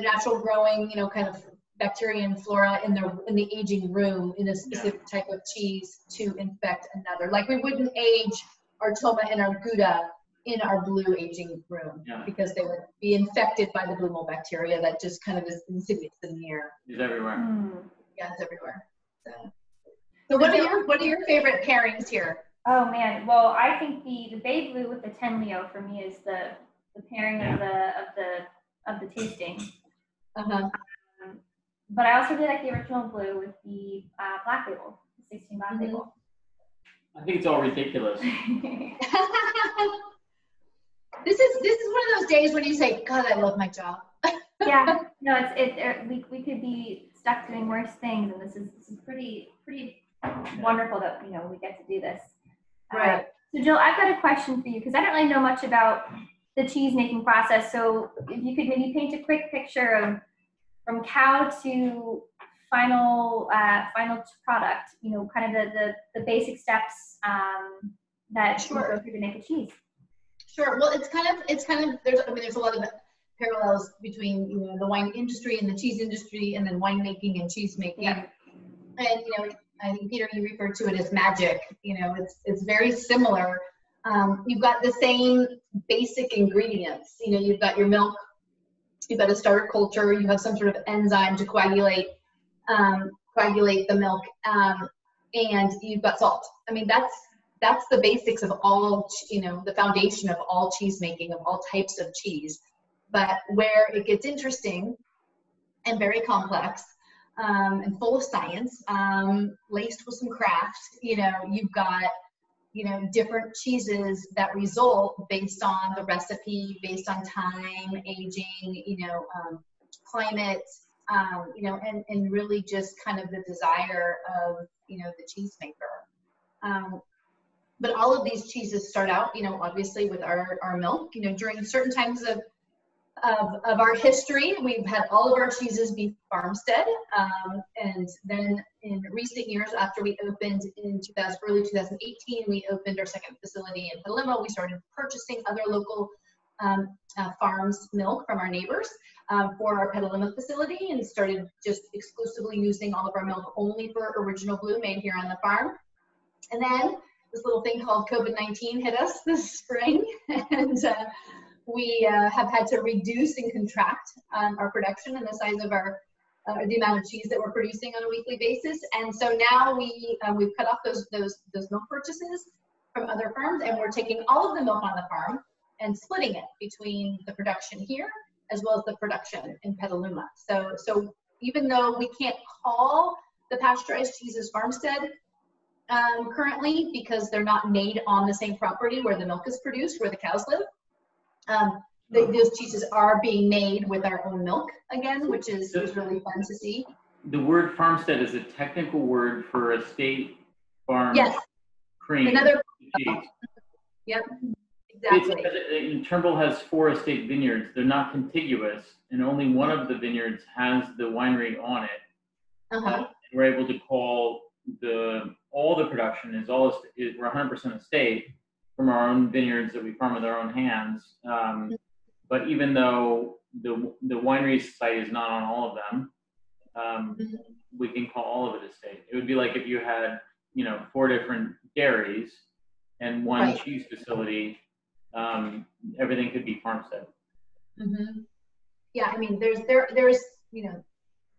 natural growing, you know, kind of bacteria and flora in the aging room in a specific type of cheese to infect another. Like we wouldn't age our Toma and our Gouda in our blue aging room because they would be infected by the blue mold bacteria that just kind of is insidious in the air. It's everywhere. Yeah, it's everywhere. So what are your favorite pairings here? Oh man, well I think the Bay Blue with the Tenlio for me is the pairing of the tasting. But I also really like the Original Blue with the Black Label, the 16 Black Label. I think it's all ridiculous. This is one of those days when you say, God, I love my job. Yeah, no, we could be stuck doing worse things, and this is pretty wonderful that, you know, we get to do this. Right. So Jill, I've got a question for you because I don't really know much about the cheese making process. So if you could maybe paint a quick picture of from cow to final product, you know, kind of the basic steps that you go through to make a cheese. Sure. Well, it's kind of there's a lot of parallels between, you know, the wine industry and the cheese industry, and then winemaking and cheese making. Yeah. And, you know, I think, Peter, you referred to it as magic. You know, it's very similar. You've got the same basic ingredients. You know, you've got your milk, you've got a starter culture, you have some sort of enzyme to coagulate the milk, and you've got salt. I mean, that's the basics of all, you know, the foundation of all cheese making, of all types of cheese. But where it gets interesting and very complex, and full of science, laced with some craft, you know, you've got, you know, different cheeses that result based on the recipe, based on time, aging, you know, climate, you know, and really just kind of the desire of, you know, the cheese maker. But all of these cheeses start out, you know, obviously with our milk, you know, during certain times of of our history, we've had all of our cheeses be Farmstead, and then in recent years, after we opened in early 2018, we opened our second facility in Petaluma. We started purchasing other local farms milk from our neighbors for our Petaluma facility, and started just exclusively using all of our milk only for Original Blue made here on the farm. And then this little thing called COVID-19 hit us this spring, and we have had to reduce and contract our production and the size of the amount of cheese that we're producing on a weekly basis. And so now we've cut off those milk purchases from other farms, and we're taking all of the milk on the farm and splitting it between the production here as well as the production in Petaluma. So even though we can't call the pasteurized cheeses Farmstead currently, because they're not made on the same property where the milk is produced, where the cows live, those cheeses are being made with our own milk again, which is really fun to see. The word farmstead is a technical word for a state farm cream. Cheese. Yep, exactly. Turnbull has 4 estate vineyards. They're not contiguous, and only one of the vineyards has the winery on it. We're able to call all the production we're 100% estate from our own vineyards that we farm with our own hands. But even though the winery site is not on all of them, we can call all of it estate. It would be like if you had, 4 different dairies and one cheese facility, everything could be Farmstead. Yeah, I mean, there's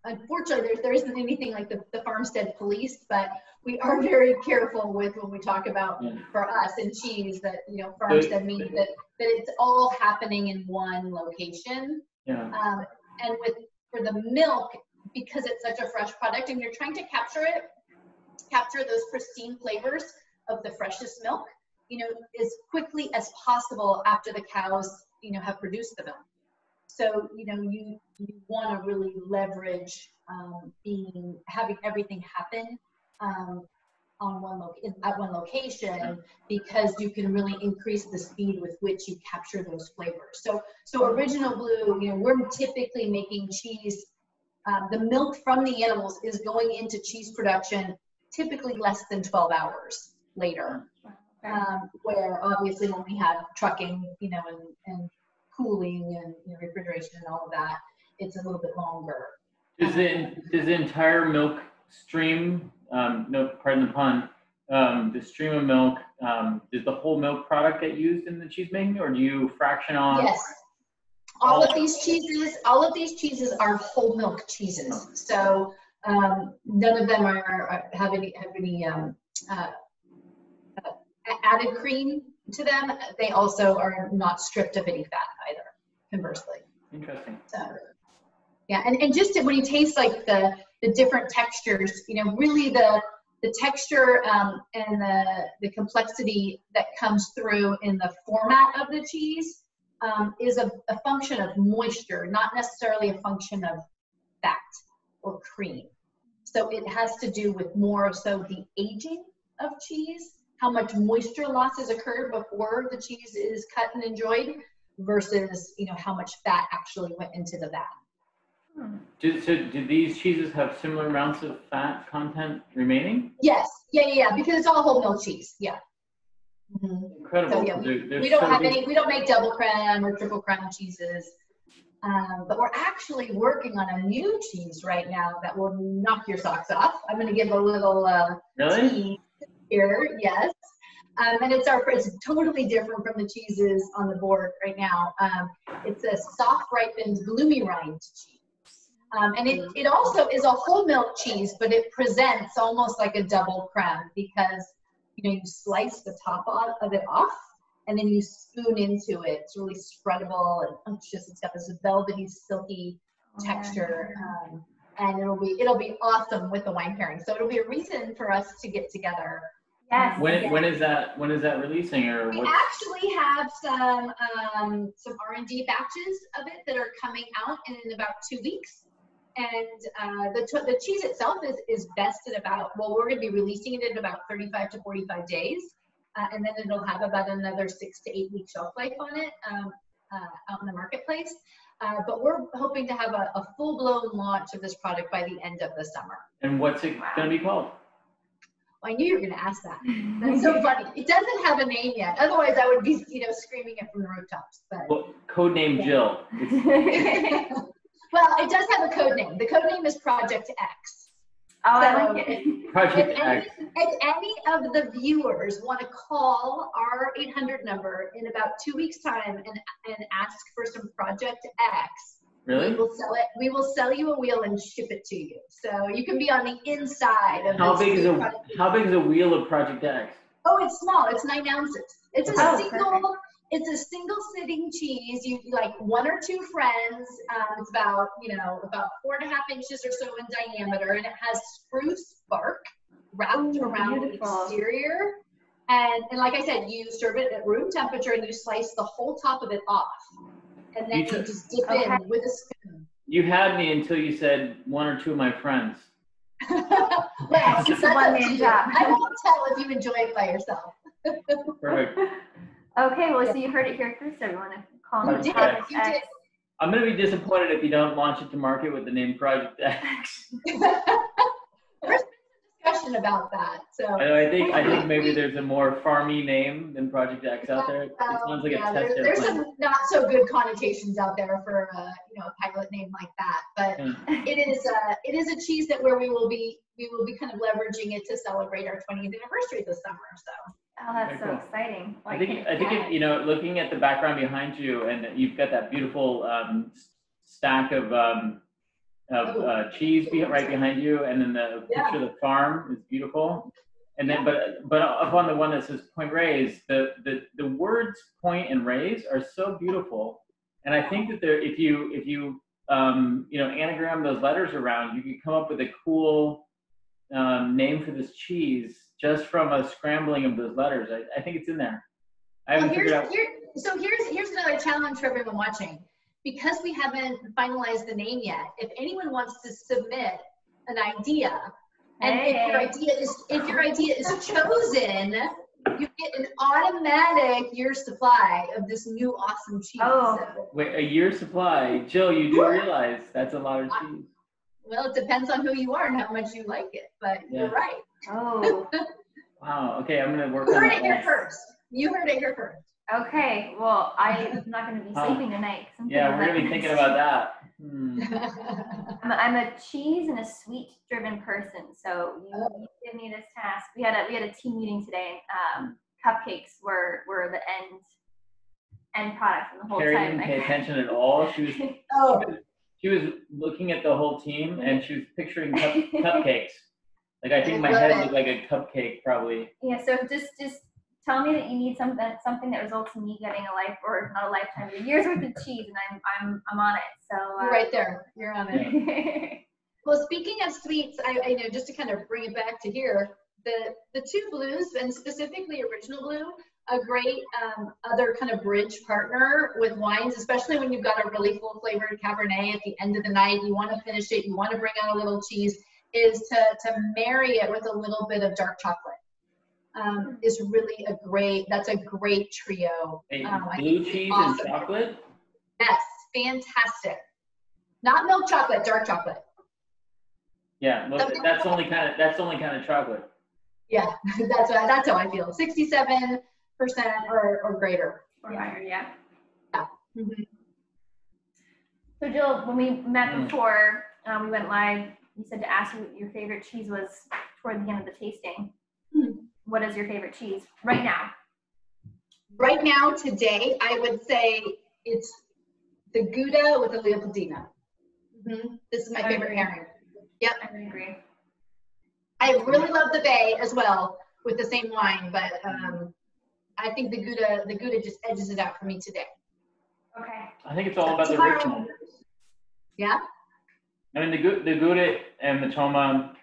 unfortunately, there isn't anything like the Farmstead police, but we are very careful with when we talk about for us in cheese that Farmstead means that it's all happening in one location. And for the milk, because it's such a fresh product, and you're trying to capture those pristine flavors of the freshest milk, as quickly as possible after the cows have produced the milk. So, you want to really leverage having everything happen at one location, because you can really increase the speed with which you capture those flavors. So Original Blue, we're typically making cheese. The milk from the animals is going into cheese production typically less than 12 hours later, where obviously when we have trucking, and cooling and refrigeration and all of that, it's a little bit longer. Does the entire milk stream, no, pardon the pun, the stream of milk, does the whole milk product get used in the cheese making, or do you fraction off? Yes. All of these cheeses are whole milk cheeses. So none of them have any added cream to them. They also are not stripped of any fat either, conversely. Interesting. So, yeah, and just when you taste like the different textures, really the texture and the complexity that comes through in the format of the cheese is a function of moisture, not necessarily a function of fat or cream. So it has to do with more so the aging of cheese, how much moisture loss has occurred before the cheese is cut and enjoyed, versus how much fat actually went into the vat. Do these cheeses have similar amounts of fat content remaining? Yes, yeah, because it's all whole milk cheese. Yeah. Incredible. So, yeah, we don't make double creme or triple creme cheeses, but we're actually working on a new cheese right now that will knock your socks off. I'm going to give a little tease here, yes. And it's totally different from the cheeses on the board right now. It's a soft ripened gloomy rind cheese. And it also is a whole milk cheese, but it presents almost like a double creme, because you slice the top of it off and then you spoon into it. It's really spreadable and unctuous. It's got this velvety, silky texture, and it'll be awesome with the wine pairing. So it'll be a reason for us to get together. Yes. When is that releasing, or we actually have some R&D batches of it that are coming out in about 2 weeks. And the cheese itself is best at we're going to be releasing it in about 35 to 45 days. And then it'll have about another 6 to 8 week shelf life on it. out in the marketplace. But we're hoping to have a full-blown launch of this product by the end of the summer. And what's it going to be called? Well, I knew you were going to ask that. That's so funny. It doesn't have a name yet. Otherwise, I would be, screaming it from the rooftops. But Well, codename Jill. well, it does have a code name. The code name is Project X. Oh, I So like it. Project X. If any of the viewers want to call our 800 number in about 2 weeks' time and ask for some Project X, Really? we will sell it. We will sell you a wheel and ship it to you. So you can be on the inside of How this big is product. how big is a wheel of Project X? Oh, it's small. It's 9 ounces. It's a Oh, single. perfect. It's a single sitting cheese. You like 1 or 2 friends. It's about about 4.5 inches or so in diameter, and it has spruce bark wrapped around the beautiful. exterior. And like I said, you serve it at room temperature, and you slice the whole top of it off, and then you just dip in with a spoon. You had me until you said 1 or 2 of my friends. Well, It's just a that's up one-man to you. job. I won't tell if you enjoy it by yourself. Perfect. Okay, well, so you heard it here first, everyone. Call You me did. Project You X. did. I'm going to be disappointed if you don't launch it to market with the name Project X. There's been some discussion about that. So I think maybe there's a more farmy name than Project X out there. It sounds like a test there's airplane. some not so good connotations out there for a pilot name like that. But it is a cheese that where we will be kind of leveraging it to celebrate our 20th anniversary this summer. So. Oh, that's Very so cool. exciting. I think if, looking at the background behind you, and you've got that beautiful stack of cheese right behind you, and then the picture of the farm is beautiful. And then, but up on the one that says Point Reyes, the words Point and Reyes are so beautiful. And I think that if you anagram those letters around, you could come up with a cool name for this cheese just from a scrambling of those letters. I think it's in there. I haven't figured out. Here's another challenge for everyone watching. Because we haven't finalized the name yet, if anyone wants to submit an idea, and if your idea is chosen, you get an automatic year supply of this new awesome cheese. Oh. So, Wait, a year supply. Jill, you do realize that's a lot of cheese. well, it depends on who you are and how much you like it, but you're right. Oh. Wow. Okay, I'm gonna work You on heard that. it here first. You heard it here first. Okay, well, I'm not going to be sleeping tonight. Yeah, we're gonna be thinking about that. I'm a cheese and a sweet driven person, so you give me this task. We had a team meeting today, and cupcakes were the end product from the whole Carrie time. didn't pay attention at all. She was looking at the whole team, and she was picturing cupcakes. Like I think my head looked like a cupcake, probably. Yeah, so just tell me that you need something that results in me getting a life, or not a lifetime, but a year's worth of cheese, and I'm on it. So You're right there. You're on it. Yeah. Well, speaking of sweets, I know just to kind of bring it back to here, the 2 Blues, and specifically Original Blue, a great other kind of bridge partner with wines, especially when you've got a really full flavored Cabernet at the end of the night. You want to finish it. You want to bring out a little cheese. Is to marry it with a little bit of dark chocolate. Is really that's a great trio. Blue cheese and chocolate? Yes, fantastic. Not milk chocolate, dark chocolate. Yeah, well, that's only kind of chocolate. Yeah, that's how I feel. 67% or greater. Or higher, yeah. Mm-hmm. So Jill, when we met before we went live, you said to ask you what your favorite cheese was toward the end of the tasting. What is your favorite cheese right now? Right now, today, I would say it's the Gouda with the Leopoldina. This is my favorite pairing. Yep. I agree. I really love the Bay as well with the same wine, but I think the Gouda just edges it out for me today. Okay. I think it's all about the original. Yeah. I mean, the Gouda and the Toma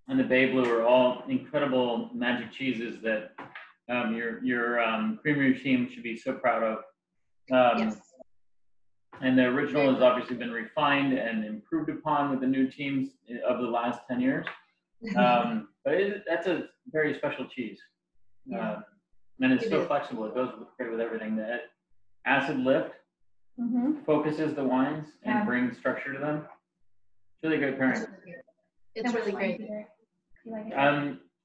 and the Bay Blue are all incredible magic cheeses that your creamery team should be so proud of. Yes. And the original has obviously been refined and improved upon with the new teams of the last 10 years. But that's a very special cheese. And it's so flexible. It goes great with everything. The acid lift focuses the wines Yeah. and brings structure to them. It's really great pairing. It's really great. You like it?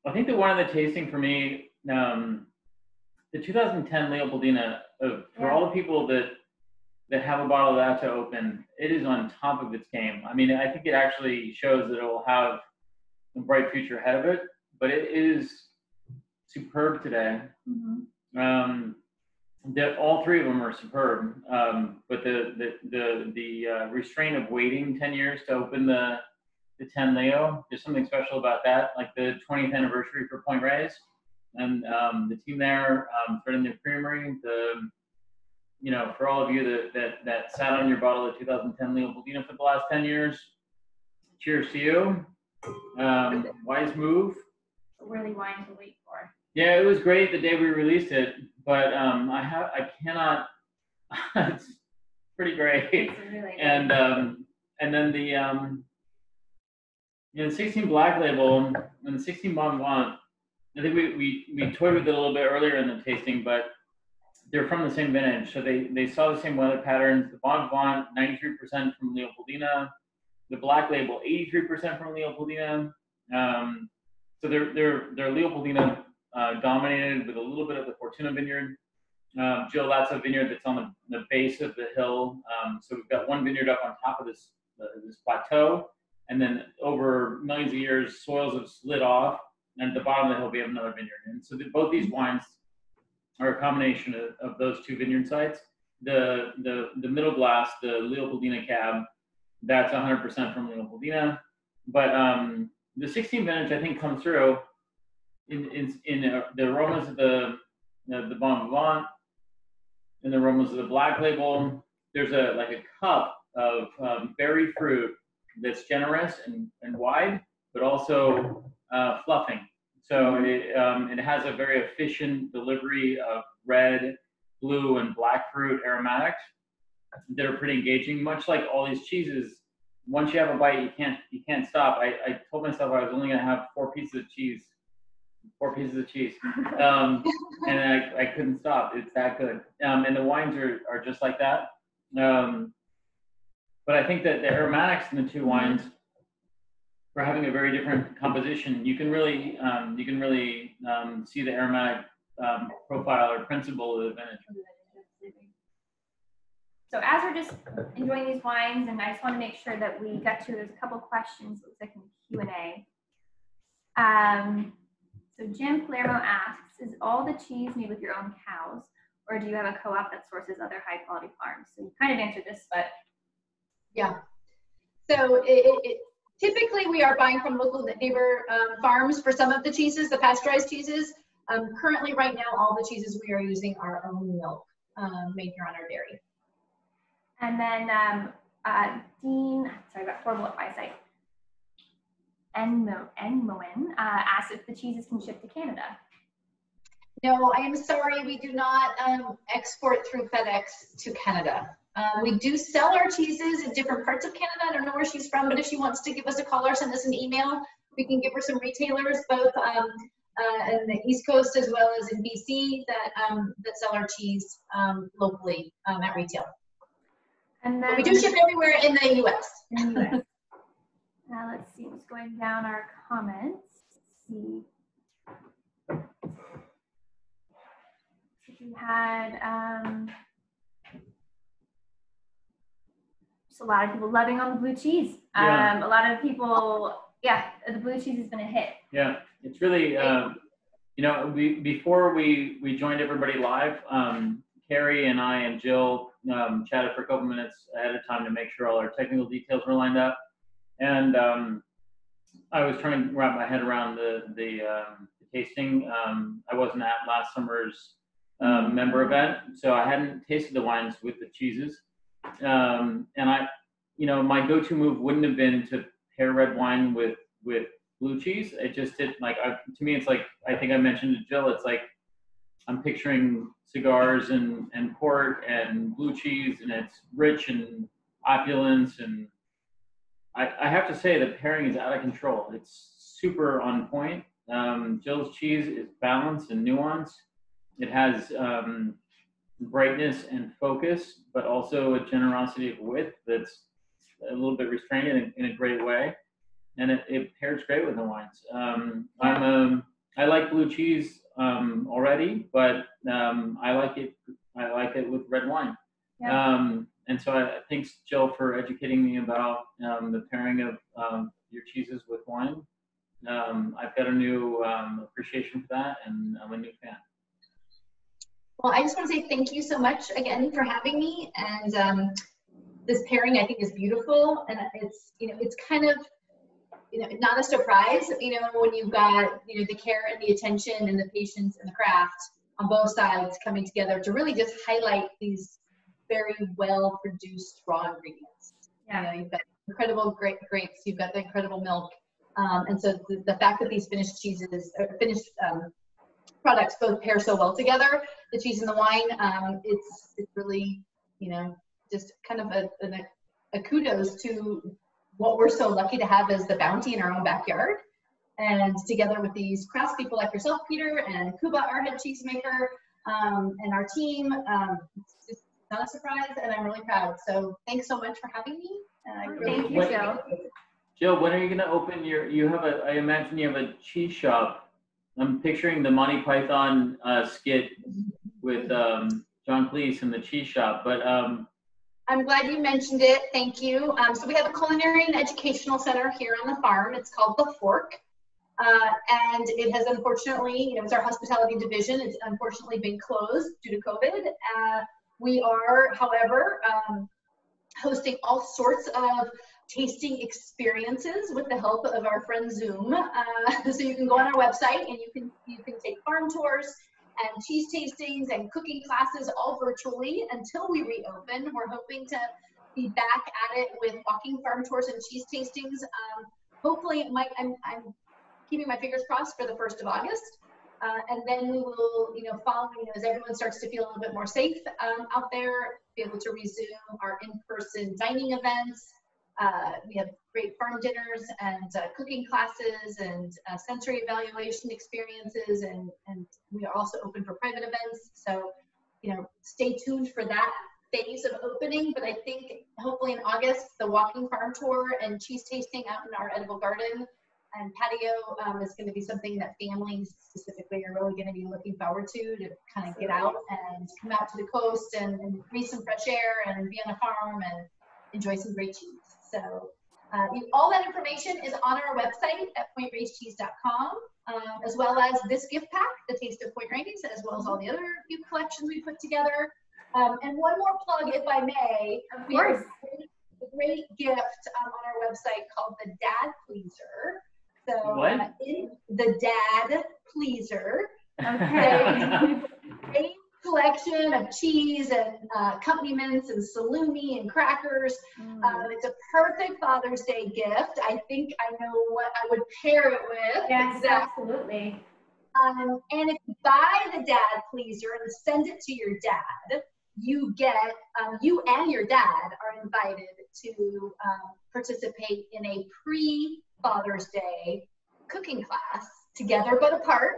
I think that one of the tasting for me, the 2010 Leopoldina, for all the people that have a bottle of that to open, it is on top of its game. I mean, I think it actually shows that it will have a bright future ahead of it, but it is superb today. That all three of them are superb, but the restraint of waiting 10 years to open the 10 Leo, there's something special about that. Like the 20th anniversary for Point Reyes, and the team there, starting their creamery. For all of you that sat on your bottle of 2010 Leopoldina for the last 10 years, cheers to you. Wise move. Really wine to wait for. Yeah, it was great the day we released it, but I cannot. It's pretty great. It's really good. And then the 16 Black Label and the 16 Bon Vivant. I think we toyed with it a little bit earlier in the tasting, but they're from the same vintage, so they saw the same weather patterns. The Bon Vivant, 93% from Leopoldina. The Black Label, 83% from Leopoldina. So they're Leopoldina dominated with a little bit of the Fortuna vineyard. Jill, that's a vineyard that's on the base of the hill. So we've got one vineyard up on top of this plateau, and then over millions of years, soils have slid off, and at the bottom of the hill we have another vineyard. And so both these wines are a combination of those two vineyard sites. The middle glass, the Leopoldina Cab, that's 100% from Leopoldina, but the 16 vintage I think comes through in the aromas of the Bon Vivant and the aromas of the Black Label. There's a cup of berry fruit that's generous and wide, but also fluffing. So it has a very efficient delivery of red, blue, and black fruit aromatics that are pretty engaging. Much like all these cheeses, once you have a bite, you can't stop. I told myself I was only gonna have 4 pieces of cheese, and I couldn't stop. It's that good. And the wines are just like that. But I think that the aromatics in the two wines are having a very different composition. You can really see the aromatic profile or principle of the vintage. So as we're just enjoying these wines, and I just want to make sure that we got to, there's a couple questions, looks like in the Q&A. So Jim Palermo asks, is all the cheese made with your own cows, or do you have a co-op that sources other high quality farms? So you kind of answered this, but. Yeah. So typically we are buying from local neighbor farms for some of the cheeses, the pasteurized cheeses. Currently right now, all the cheeses we are using our own milk made here on our dairy. And then Dean, sorry about horrible eyesight. Enmoen asks if the cheeses can ship to Canada. No, I am sorry, we do not export through FedEx to Canada. We do sell our cheeses in different parts of Canada. I don't know where she's from, but if she wants to give us a call or send us an email, we can give her some retailers, both in the East Coast as well as in BC, that sell our cheese locally at retail. And then but we do ship everywhere in the U.S. Now let's see what's going down our comments. Let's see. We had just a lot of people loving on the blue cheese. A lot of people, the blue cheese has been a hit. Yeah, it's really, before we joined everybody live, Carrie and I and Jill chatted for a couple minutes ahead of time to make sure all our technical details were lined up. And I was trying to wrap my head around the tasting. I wasn't at last summer's member event, so I hadn't tasted the wines with the cheeses. And my go-to move wouldn't have been to pair red wine with blue cheese. It just did, to me, it's like, I think I mentioned to Jill, it's like I'm picturing cigars and port and blue cheese, and it's rich and opulence, and I have to say the pairing is out of control. It's super on point. Jill's cheese is balanced and nuanced. It has brightness and focus, but also a generosity of width that's a little bit restrained in a great way. And it pairs great with the wines. I like blue cheese already, but I like it with red wine. Yeah. And so I thanks Jill for educating me about the pairing of your cheeses with wine. I've got a new appreciation for that, and I'm a new fan. Well, I just want to say thank you so much again for having me. And this pairing I think is beautiful, and it's kind of not a surprise, when you've got the care and the attention and the patience and the craft on both sides coming together to really just highlight these very well produced raw ingredients. Yeah. You've got incredible grapes, you've got the incredible milk, and so the fact that these finished cheeses, finished products both pair so well together, the cheese and the wine, it's really just kind of a kudos to what we're so lucky to have as the bounty in our own backyard. And together with these craftspeople like yourself, Peter, and Kuba, our head cheesemaker, and our team, it's just not a surprise, and I'm really proud. So thanks so much for having me. Thank you, Jill. Jill, when are you going to open I imagine you have a cheese shop. I'm picturing the Monty Python skit with John Cleese in the cheese shop, but I'm glad you mentioned it. Thank you. So we have a culinary and educational center here on the farm. It's called The Fork. And it has unfortunately, it's our hospitality division. It's unfortunately been closed due to COVID. We are, however, hosting all sorts of tasting experiences with the help of our friend Zoom. So you can go on our website and you can take farm tours and cheese tastings and cooking classes all virtually until we reopen. We're hoping to be back at it with walking farm tours and cheese tastings. Hopefully, I'm keeping my fingers crossed for the 1st of August. And then we will, following, as everyone starts to feel a little bit more safe out there, be able to resume our in-person dining events. We have great farm dinners and cooking classes and sensory evaluation experiences, and we are also open for private events. So, stay tuned for that phase of opening. But I think hopefully in August, the walking farm tour and cheese tasting out in our edible garden and patio is going to be something that families specifically are really going to be looking forward to kind of get out and come out to the coast and breathe some fresh air and be on a farm and enjoy some great cheese. So all that information is on our website at pointreyscheese.com, as well as this gift pack, The Taste of Point Reyes, as well as all the other gift collections we put together. And one more plug, if I may. Of we have course. a great gift on our website called the Dad Pleaser. So what? The Dad Pleaser. Okay. Great collection of cheese and accompaniments and salumi and crackers. It's a perfect Father's Day gift. I think I know what I would pair it with. Yes, exactly. absolutely. And if you buy the Dad Pleaser and send it to your dad, you get, you and your dad are invited to participate in a pre-Father's Day cooking class together but apart.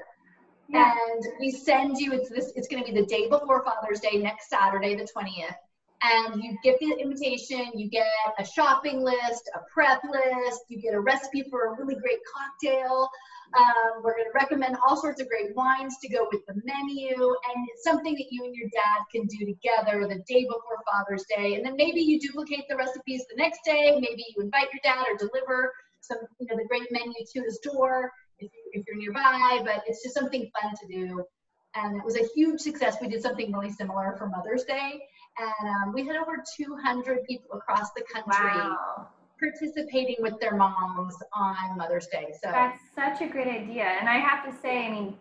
Yeah. And we send you, it's going to be the day before Father's Day, next Saturday, the 20th. And you get the invitation, you get a shopping list, a prep list, you get a recipe for a really great cocktail. We're going to recommend all sorts of great wines to go with the menu. And it's something that you and your dad can do together the day before Father's Day. And then maybe you duplicate the recipes the next day. Maybe you invite your dad or deliver some, the great menu to his door if you're nearby. But it's just something fun to do. And it was a huge success. We did something really similar for Mother's Day. And we had over 200 people across the country participating with their moms on Mother's Day. So that's such a great idea. And I have to say, I mean,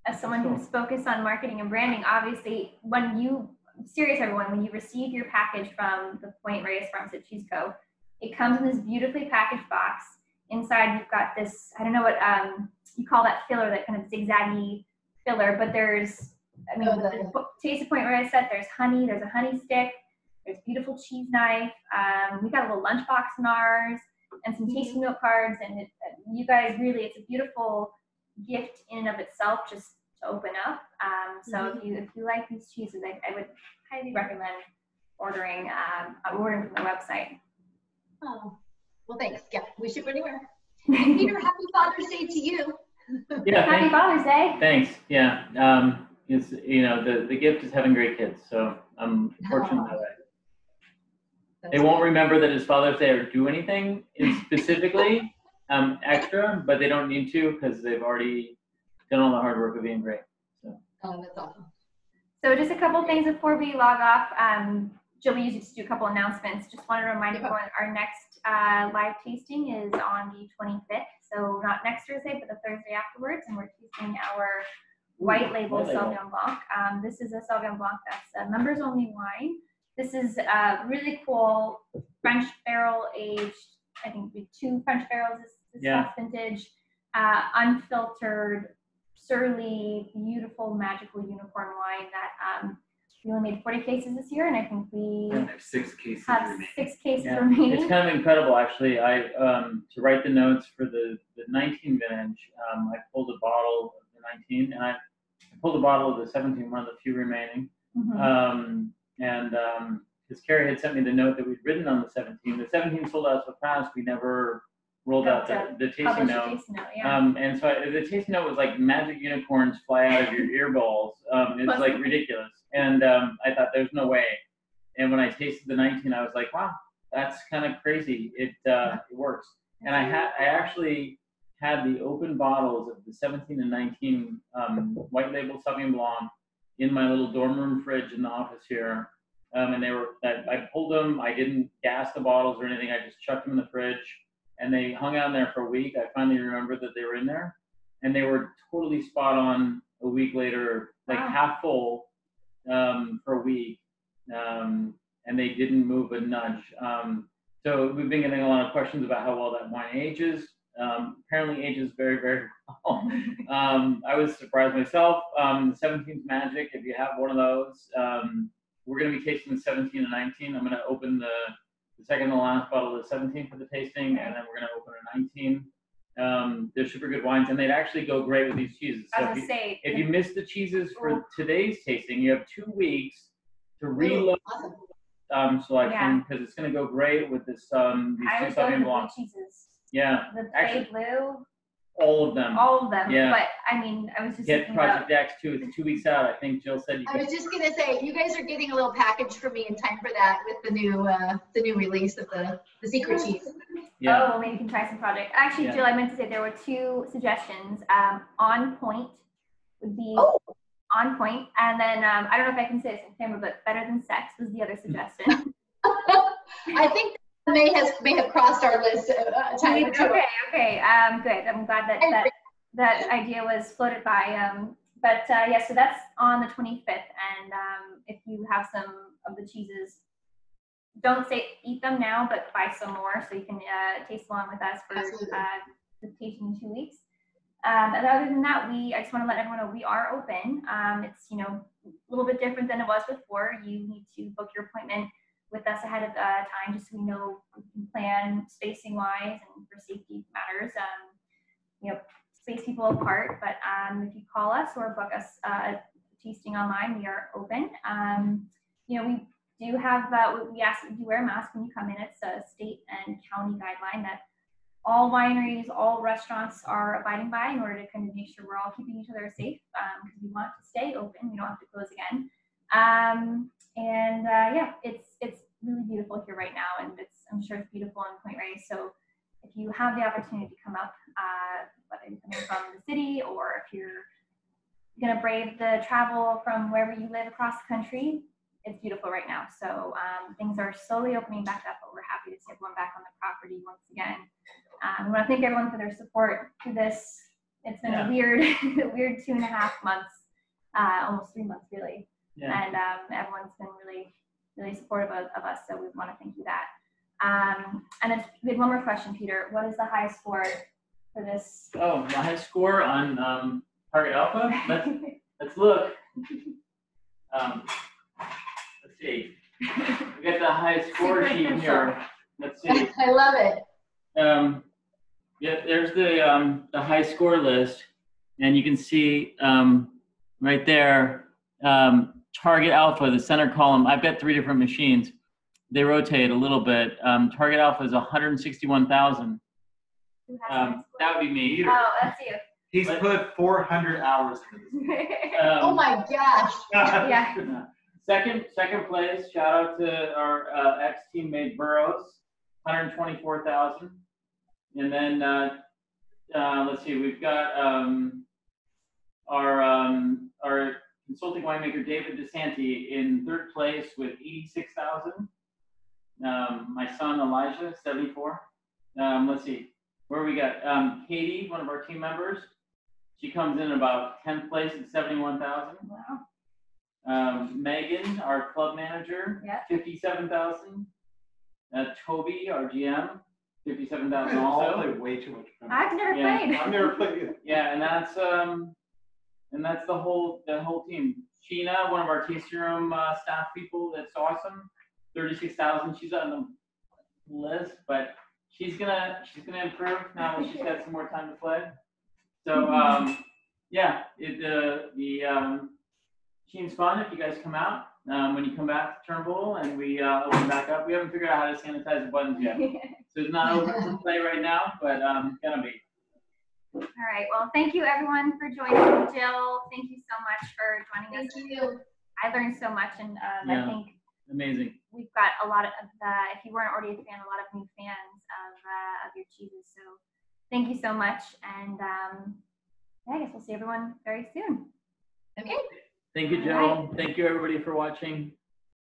as someone who's focused on marketing and branding, obviously, when you receive your package from the Point Reyes Farmstead Cheese Co., it comes in this beautifully packaged box. Inside, you've got this, I don't know what you call that filler, that kind of zigzaggy filler, but there's, I mean, the Taste of Point Reyes set, there's honey, there's a honey stick, there's beautiful cheese knife. We got a little lunchbox in ours and some tasting note cards. And you guys really, it's a beautiful gift in and of itself, just open up. So if you like these cheeses, I would highly recommend ordering from the website. Oh, well, thanks. Yeah, we ship anywhere. And Peter, happy Father's Day to you. Yeah, Happy Father's Day. Thanks. Yeah. It's, you know, the gift is having great kids, so I'm fortunate that way. They won't remember that it's Father's Day or do anything specifically extra, but they don't need to because they've already done all the hard work of being great. So. Oh, that's awesome. So just a couple things before we log off. Jill, we usually just do a couple announcements. Just want to remind everyone our next live tasting is on the 25th. So not next Thursday, but the Thursday afterwards. And we're tasting our white label Sauvignon Blanc. This is a Sauvignon Blanc that's a members only wine. This is really cool French barrel aged, I think 2 French barrels this last vintage, unfiltered, surly, beautiful, magical unicorn wine that we only made 40 cases this year, and I think we have 6 cases have remaining. 6 cases remaining. It's kind of incredible, actually. I to write the notes for the 19 vintage, I pulled a bottle of the 19, and I pulled a bottle of the 17, one of the few remaining. Because Carrie had sent me the note that we'd written on the 17. The 17 sold out so fast, we never rolled out the tasting note. And so the tasting note was like magic unicorns fly out of your earballs. It's like ridiculous. And I thought there's no way. And when I tasted the 19, I was like, wow, that's kind of crazy. It works. And I actually had the open bottles of the 17 and 19 white label Sauvignon Blanc in my little dorm room fridge in the office here. And I pulled them. I didn't gas the bottles or anything. I just chucked them in the fridge. And they hung out in there for a week. I finally remembered that they were in there. And they were totally spot on a week later, like half full for a week. And they didn't move a nudge. So we've been getting a lot of questions about how well that wine ages. Apparently ages very, very well. I was surprised myself. The 17's magic. If you have one of those, we're going to be tasting the 17 and 19. I'm going to open the second and last bottle of the 17 for the tasting, and then we're going to open a 19. They're super good wines, and they'd actually go great with these cheeses. So if you miss the cheeses for today's tasting, you have 2 weeks to reload selection because it's going to go great with this. These two Sauvignon Blancs. Yeah, the Bay Blue. All of them. Yeah. But I mean, I was just get Project X too. It's 2 weeks out. I think Jill said. I was just gonna say, you guys are getting a little package for me in time for that with the new release of the secret cheese. Yeah. Oh, well, maybe you can try some Project. Actually, Jill, I meant to say there were 2 suggestions. On Point would be On Point, and then I don't know if I can say this in camera, but Better Than Sex was the other suggestion. I think may have crossed our list time or two. Okay. Good. I'm glad that idea was floated by. So that's on the 25th, and if you have some of the cheeses, don't eat them now, but buy some more so you can taste along with us for the tasting in 2 weeks. And other than that, I just want to let everyone know we are open. It's a little bit different than it was before. You need to book your appointment with us ahead of time, just so we know we can plan spacing wise and for safety matters. Space people apart. But if you call us or book us tasting online, we are open. We do have we ask that you wear a mask when you come in. It's a state and county guideline that all wineries, all restaurants are abiding by in order to kind of make sure we're all keeping each other safe because we want to stay open. We don't have to close again. It's really beautiful here right now, and I'm sure it's beautiful in Point Reyes. So if you have the opportunity to come up, whether you're coming from the city or if you're gonna brave the travel from wherever you live across the country, it's beautiful right now. So things are slowly opening back up, but we're happy to see everyone back on the property once again. We want to thank everyone for their support through this. It's been a weird 2.5 months, almost 3 months really. Yeah. And everyone's been really, really supportive of us, so we want to thank you that. And then we had one more question, Peter. What is the highest score for this? Oh, the highest score on Target Alpha? Let's look. Let's see. We got the highest score sheet here. Let's see. I love it. There's the high score list, and you can see right there. Target Alpha, the center column. I've got 3 different machines. They rotate a little bit. Target Alpha is 161,000. That would be me. Oh, that's you. He's put 400 hours into this. Oh my gosh. Yeah. Second place. Shout out to our ex-teammate Burrows, 124,000. And then let's see, we've got our consulting winemaker David DeSanti in 3rd place with 86,000. My son Elijah, 74. Let's see, where we got Katie, one of our team members. She comes in about 10th place at 71,000. Wow. Megan, our club manager, 57,000. Toby, our GM, 57,000 All also. play way too much. I've never played. I've never played it. Yeah, and that's the whole team. Sheena, one of our tasting room staff people, that's awesome. 36,000. She's on the list, but she's gonna improve now that she's got some more time to play. So yeah, the machine's fun if you guys come out. When you come back to Turnbull and we open back up, we haven't figured out how to sanitize the buttons yet. So it's not open to play right now, but gonna be. All right. Well, thank you everyone for joining. Jill, thank you so much for joining us. Thank you. I learned so much, and I think amazing. We've got a lot of if you weren't already a fan, a lot of new fans of your cheeses. So thank you so much, and yeah, I guess we'll see everyone very soon. Okay. Thank you, Jill. Thank you, everybody, for watching.